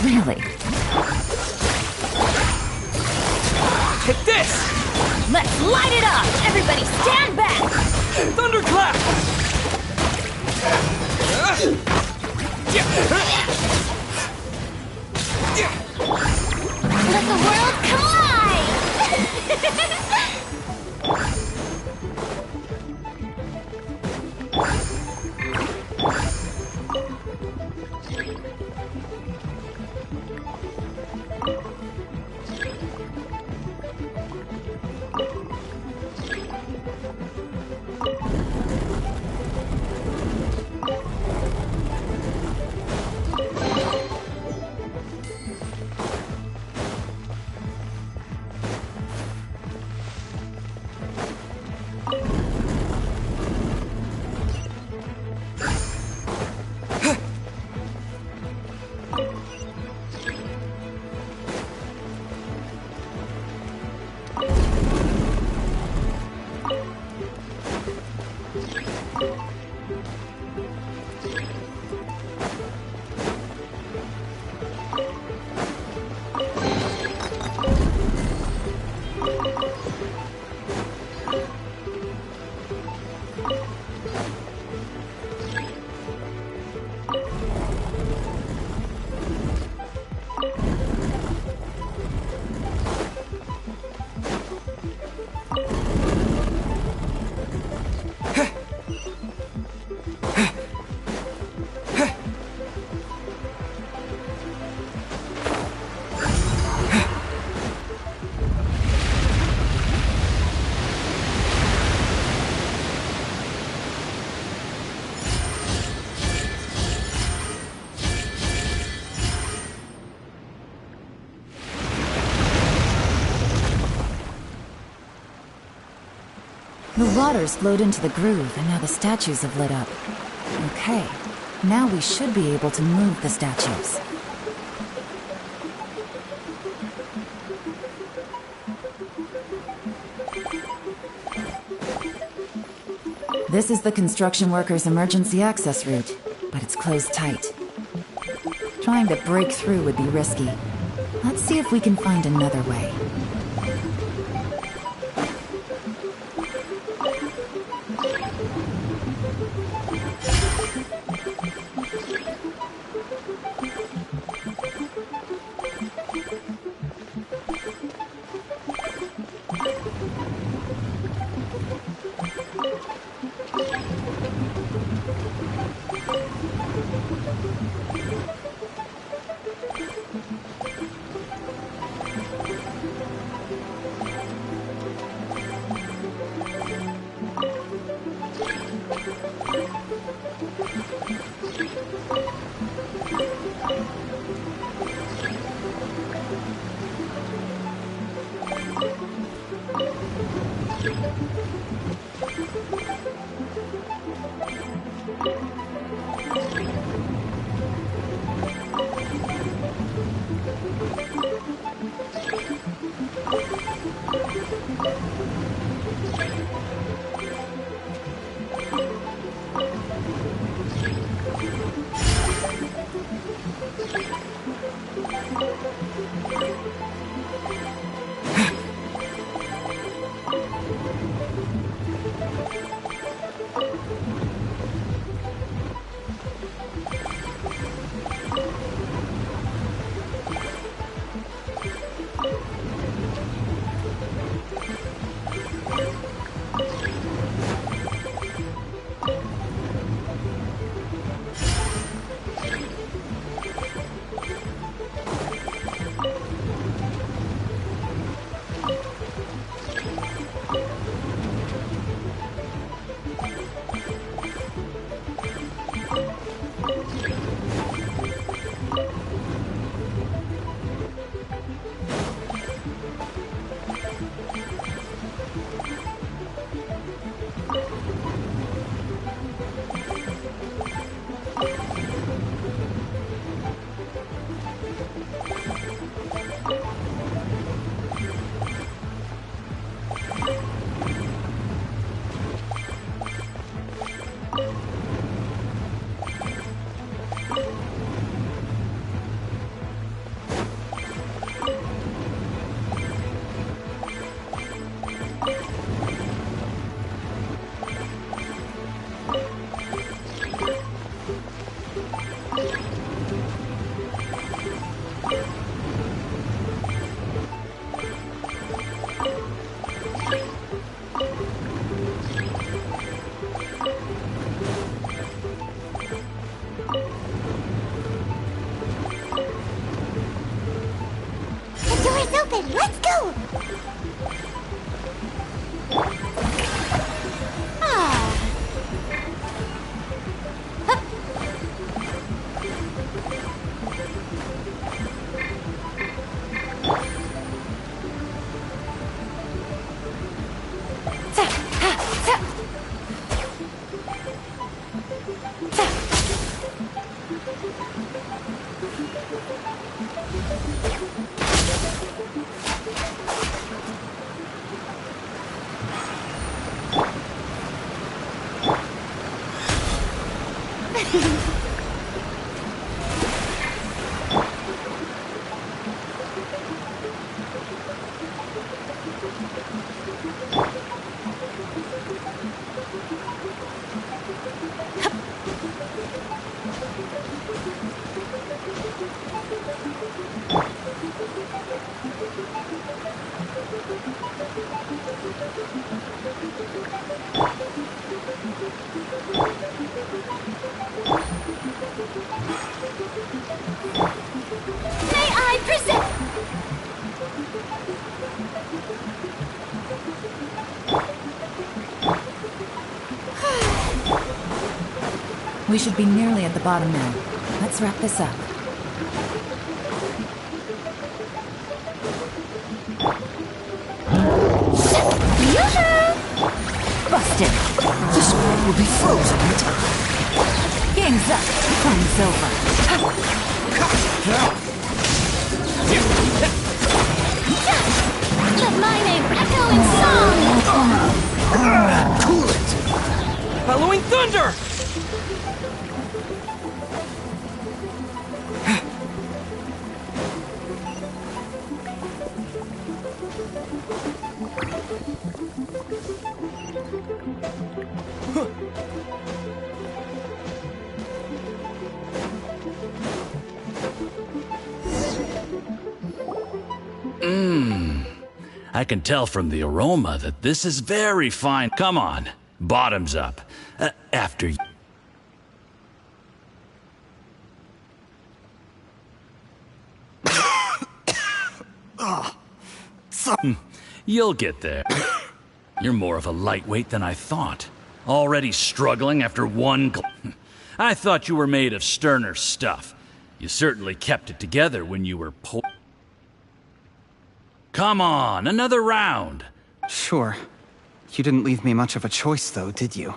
Really? Hit this! Let's light it up! Everybody stand back! Thunderclap! Let the world collide! The water's flowed into the groove, and now the statues have lit up. Okay, now we should be able to move the statues. This is the construction workers' emergency access route, but it's closed tight. Trying to break through would be risky. Let's see if we can find another way. open. Let's go. We should be nearly at the bottom now. Let's wrap this up. Busted! This one will be frozen in time. Game's up. Time's over. Let my name echo in song! Cool it! Halloween Thunder! I can tell from the aroma that this is very fine. Come on, bottoms up. After you. You'll get there. You're more of a lightweight than I thought. Already struggling after one I thought you were made of sterner stuff. You certainly kept it together when you were Come on, another round. Sure. You didn't leave me much of a choice, though, did you?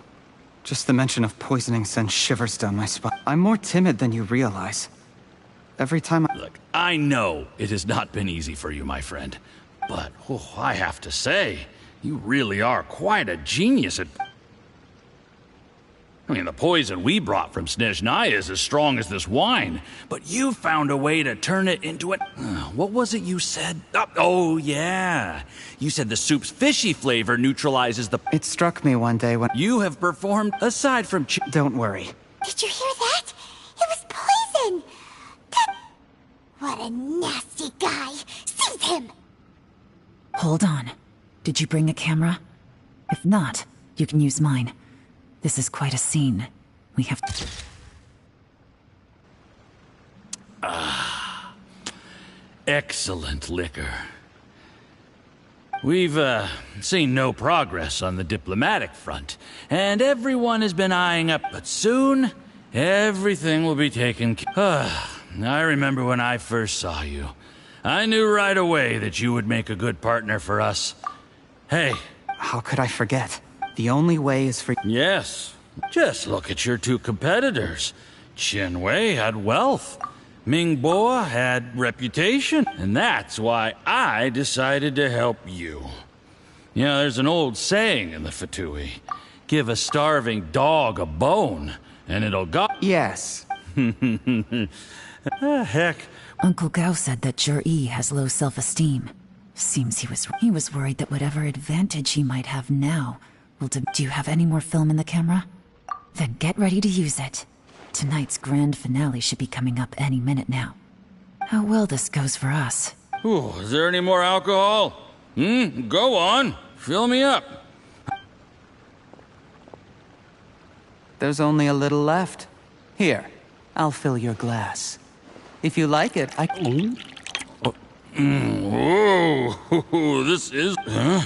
Just the mention of poisoning sends shivers down my spine. I'm more timid than you realize. Every time Look, I know it has not been easy for you, my friend. But, I have to say, you really are quite a genius at... I mean, the poison we brought from Snezhnaya is as strong as this wine, but you found a way to turn it into a... what was it you said? Oh, yeah. You said the soup's fishy flavor neutralizes the... It struck me one day when... You have performed, aside from... Don't worry. Did you hear that? It was poison! What a nasty guy! Seize him! Hold on. Did you bring a camera? If not, you can use mine. This is quite a scene. We have to... Excellent liquor. We've, seen no progress on the diplomatic front, and everyone has been eyeing up, but soon, everything will be taken care... I remember when I first saw you. I knew right away that you would make a good partner for us. Hey. How could I forget? The only way is for... Yes. Just look at your two competitors. Chen Wei had wealth. Ming Boa had reputation. And that's why I decided to help you. You know, there's an old saying in the Fatui. Give a starving dog a bone, and it'll go... Yes. Heck. Uncle Gao said that Jur-E has low self-esteem. Seems he was worried that whatever advantage he might have now will... Do you have any more film in the camera? Then get ready to use it. Tonight's grand finale should be coming up any minute now. How well this goes for us. Ooh, is there any more alcohol? Go on. Fill me up. There's only a little left. Here, I'll fill your glass. If you like it, I... Whoa, this is... Huh?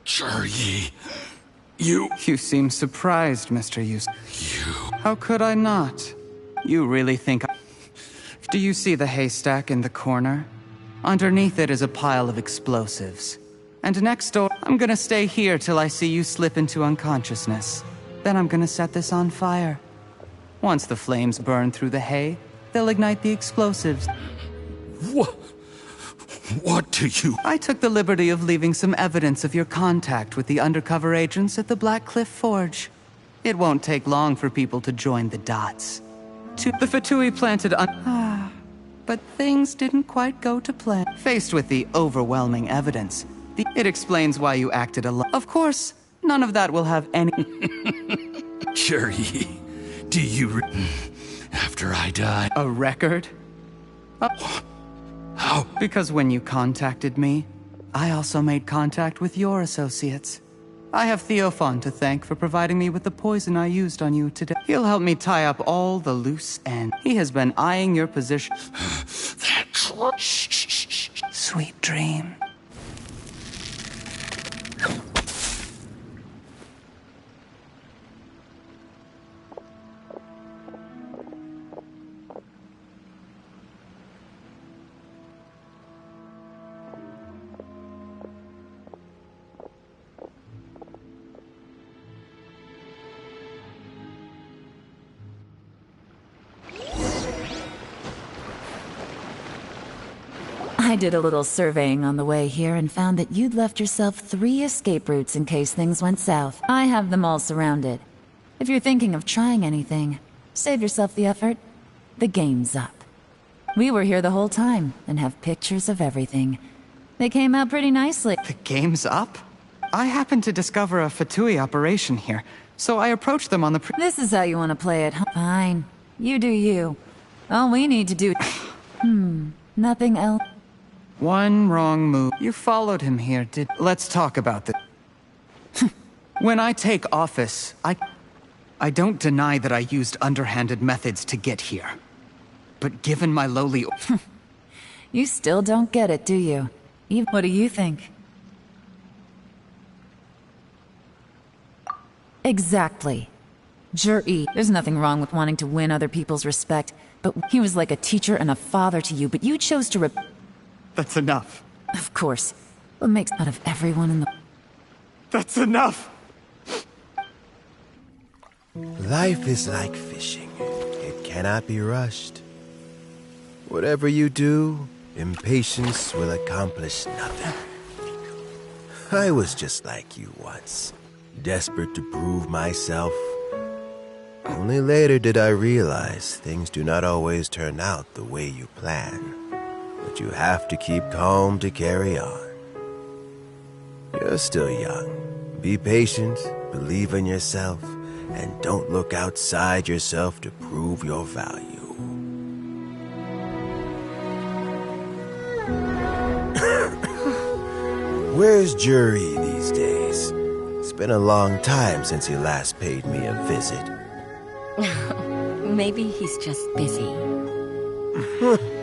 Charlie, you... You seem surprised, Mr. Yus. How could I not? You really think Do you see the haystack in the corner? Underneath it is a pile of explosives. And next door, I'm gonna stay here till I see you slip into unconsciousness. Then I'm gonna set this on fire. Once the flames burn through the hay, they'll ignite the explosives. What do you... I took the liberty of leaving some evidence of your contact with the undercover agents at the Black Cliff Forge. It won't take long for people to join the dots. The Fatui planted but things didn't quite go to plan. Faced with the overwhelming evidence, it explains why you acted alone. Of course, none of that will have any... Jerry, do you... After I die... A record? How? Because when you contacted me, I also made contact with your associates. I have Theophan to thank for providing me with the poison I used on you today. He'll help me tie up all the loose ends. He has been eyeing your position. That's what... Shh. Sweet dream. I did a little surveying on the way here and found that you'd left yourself 3 escape routes in case things went south. I have them all surrounded. If you're thinking of trying anything, save yourself the effort. The game's up. We were here the whole time and have pictures of everything. They came out pretty nicely. The game's up? I happened to discover a Fatui operation here, so I approached them on the This is how you want to play it, huh? Fine. You do you. All we need to do... Nothing else? One wrong move. You followed him here, did... Let's talk about this. When I take office, I don't deny that I used underhanded methods to get here. But given my lowly... You still don't get it, do you? What do you think? Exactly. Jur-E, there's nothing wrong with wanting to win other people's respect, but he was like a teacher and a father to you, but you chose to That's enough. Of course. What makes out of everyone in the... That's enough! Life is like fishing. It cannot be rushed. Whatever you do, impatience will accomplish nothing. I was just like you once, desperate to prove myself. Only later did I realize things do not always turn out the way you plan. But you have to keep calm to carry on. You're still young. Be patient, believe in yourself, and don't look outside yourself to prove your value. Where's Jur-E these days? It's been a long time since he last paid me a visit. Maybe he's just busy.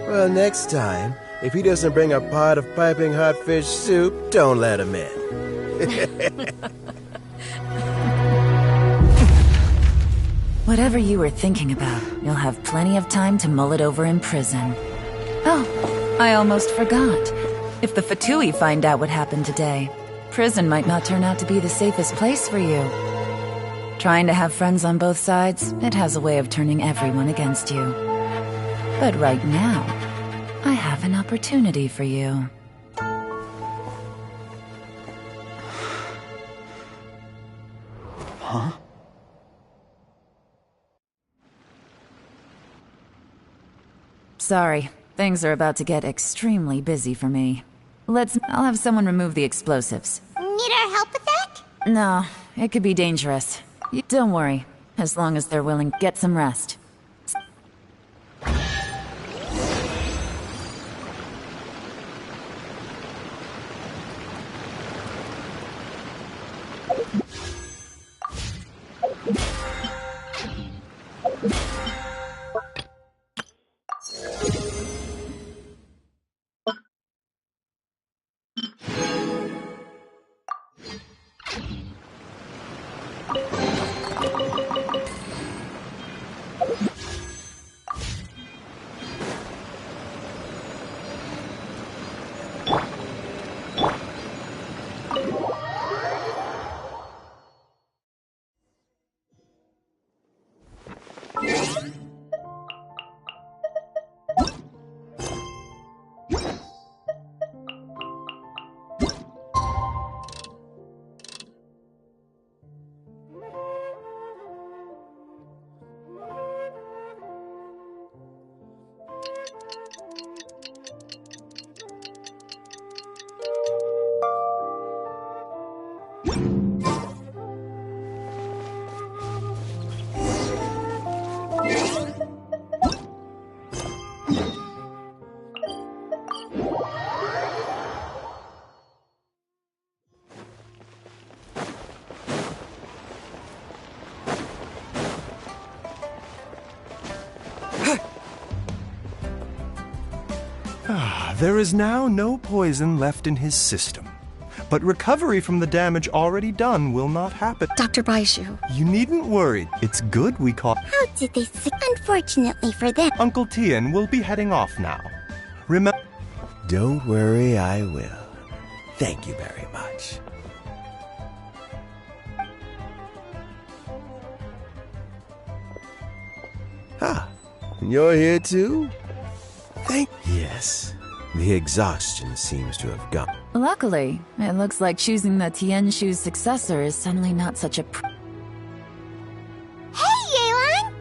Well, next time, if he doesn't bring a pot of piping hot fish soup, don't let him in. Whatever you were thinking about, you'll have plenty of time to mull it over in prison. Oh, I almost forgot. If the Fatui find out what happened today, prison might not turn out to be the safest place for you. Trying to have friends on both sides, it has a way of turning everyone against you. But right now, I have an opportunity for you. Huh? Sorry, things are about to get extremely busy for me. I'll have someone remove the explosives. Need our help with that? No, it could be dangerous. Don't worry, as long as they're willing, get some rest. There is now no poison left in his system. But recovery from the damage already done will not happen. Dr. Baishu. You needn't worry. It's good we caught. How did they Unfortunately for them. Uncle Tian will be heading off now. Remember. Don't worry, I will. Thank you very much. Ah, you're here too? Yes. The exhaustion seems to have gone. Luckily, it looks like choosing the Tianshu's successor is suddenly not such a Hey, Yelan!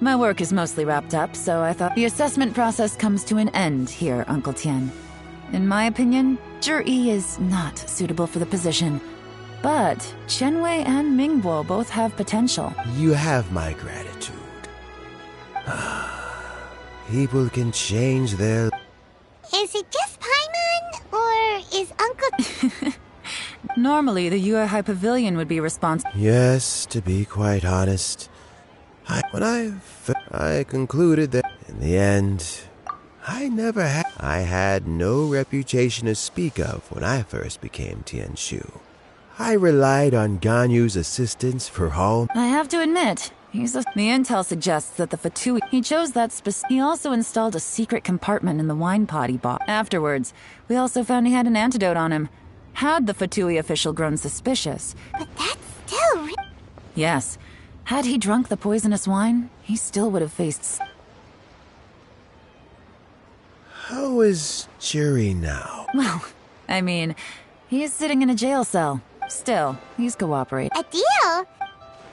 My work is mostly wrapped up, so I thought the assessment process comes to an end here, Uncle Tian. In my opinion, Zhi is not suitable for the position. But Qianwei and Mingbo both have potential. You have my gratitude. People can change their... Is it just Paimon, or is Uncle... Normally, the Yuehai Pavilion would be responsible. Yes, to be quite honest, I concluded that in the end, I had no reputation to speak of when I first became Tianshu. I relied on Ganyu's assistance for all... I have to admit, the intel suggests that the Fatui... He chose that He also installed a secret compartment in the wine pot he bought. Afterwards, we also found he had an antidote on him. Had the Fatui official grown suspicious... But that's still... Yes. Had he drunk the poisonous wine, he still would have faced... How is Zhi now? Well, I mean, he is sitting in a jail cell. Still, he's cooperating. A deal?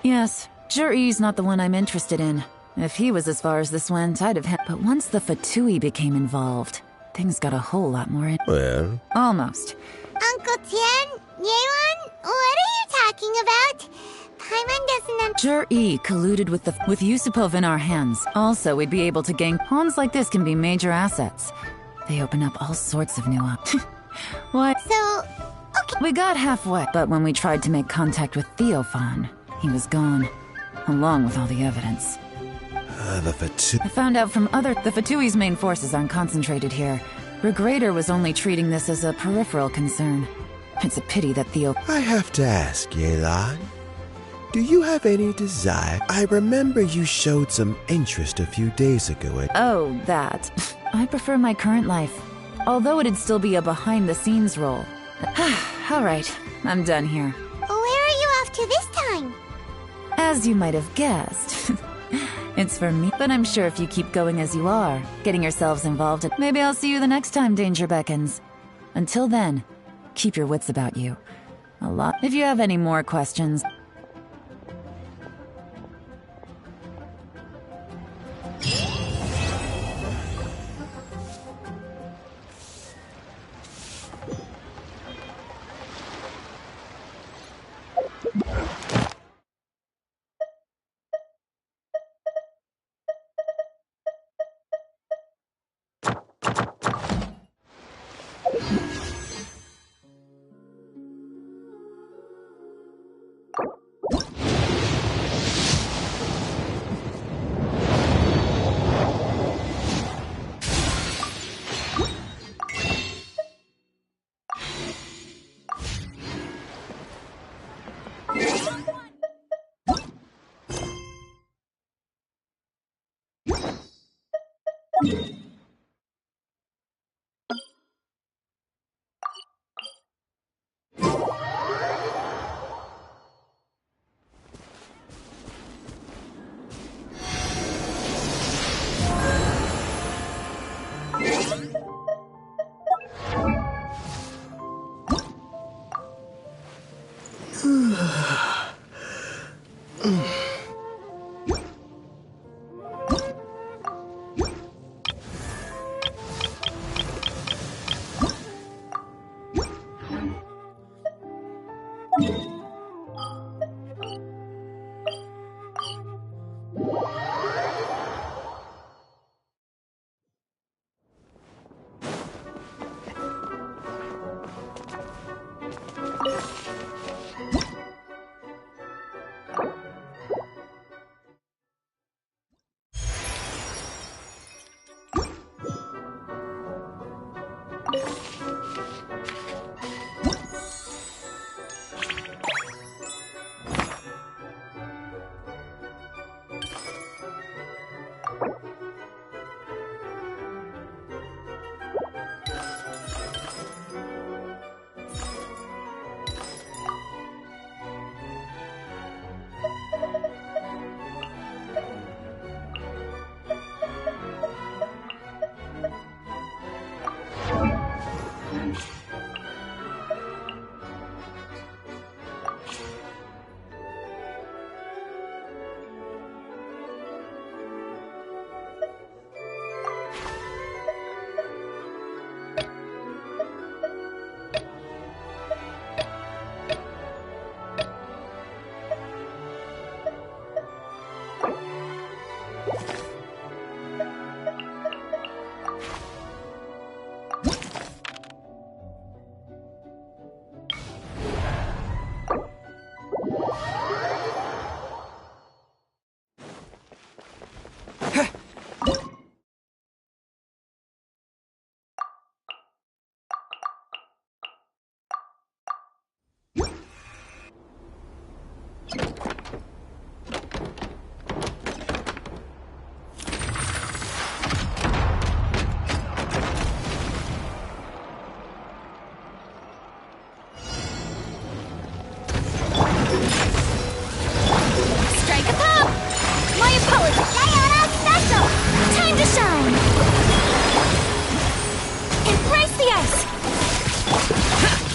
Yes, Zhi's not the one I'm interested in. If he was as far as this went, I'd have But once the Fatui became involved, things got a whole lot more Well... Almost. Uncle Tian, Yelan, what are you talking about? Paimon doesn't... Zhi colluded with Yusupov in our hands. Also, we'd be able to gain... Pawns like this can be major assets. They open up all sorts of new... What? So... Okay. We got halfway, but when we tried to make contact with Theophan, he was gone, along with all the evidence. The Fatui... I found out from the Fatui's main forces aren't concentrated here. Regrader was only treating this as a peripheral concern. It's a pity that I have to ask, Yelan. Do you have any desire? I remember you showed some interest a few days ago Oh, that. I prefer my current life. Although it'd still be a behind-the-scenes role. All right, I'm done here. Where are you off to this time? As you might have guessed. It's for me, but I'm sure if you keep going as you are, getting yourselves involved, maybe I'll see you the next time danger beckons. Until then, keep your wits about you. If you have any more questions...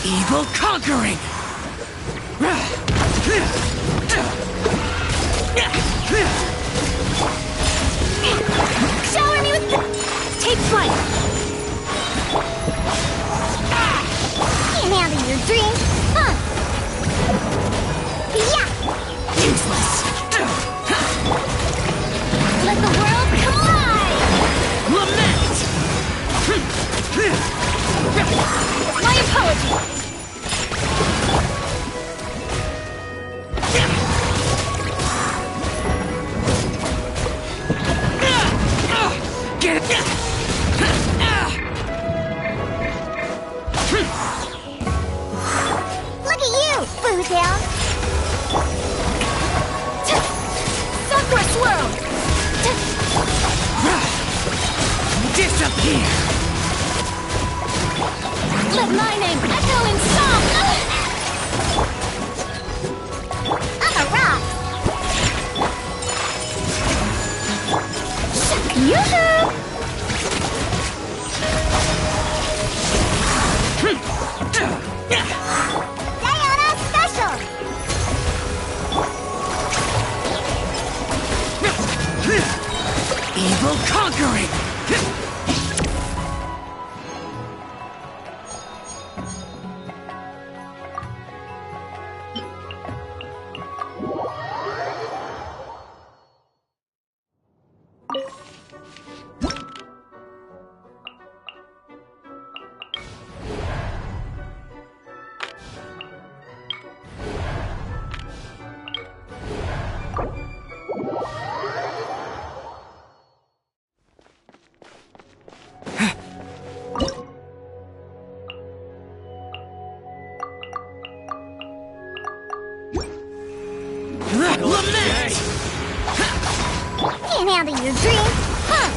Evil conquering! Shower me with... Take flight! Can't handle your dreams, huh? Yeah! Useless! Let the world collide! Lament! My apologies! Get it! Look at you, Foodhound! Sakura swirl! Disappear! Let my name echo in song! I'm a rock! Yoo-hoo! Diana Special! Evil conquering! Lament! Can't handle your dreams, huh?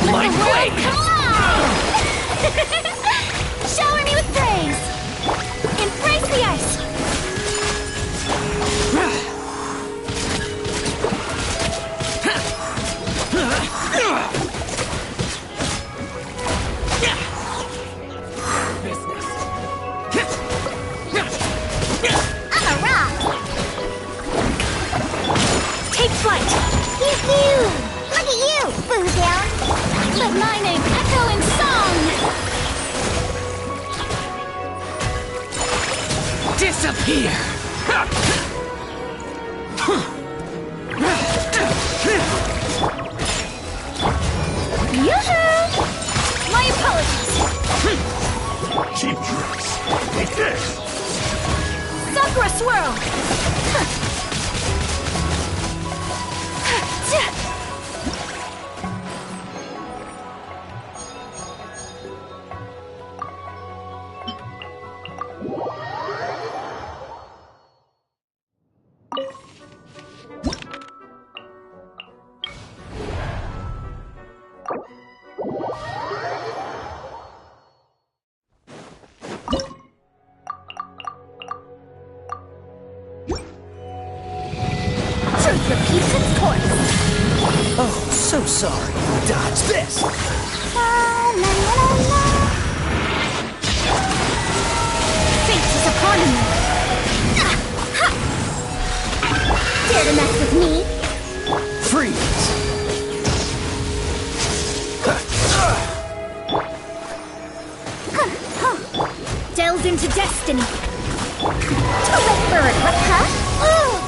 Let My the world blade! collide! Shower me with praise! Embrace the ice! I'm a rock! Take flight! Pew-pew! Look at you, Foodhound! Let my name echo in song! Disappear! Yoo-hoo! My apologies! Cheap tricks. Take this. Sakura swirl! sorry you dodged this. La, la, la, la. Fate is upon me. Dare to mess with me? Freeze. Delve into destiny. Terrific bird, huh? Oh!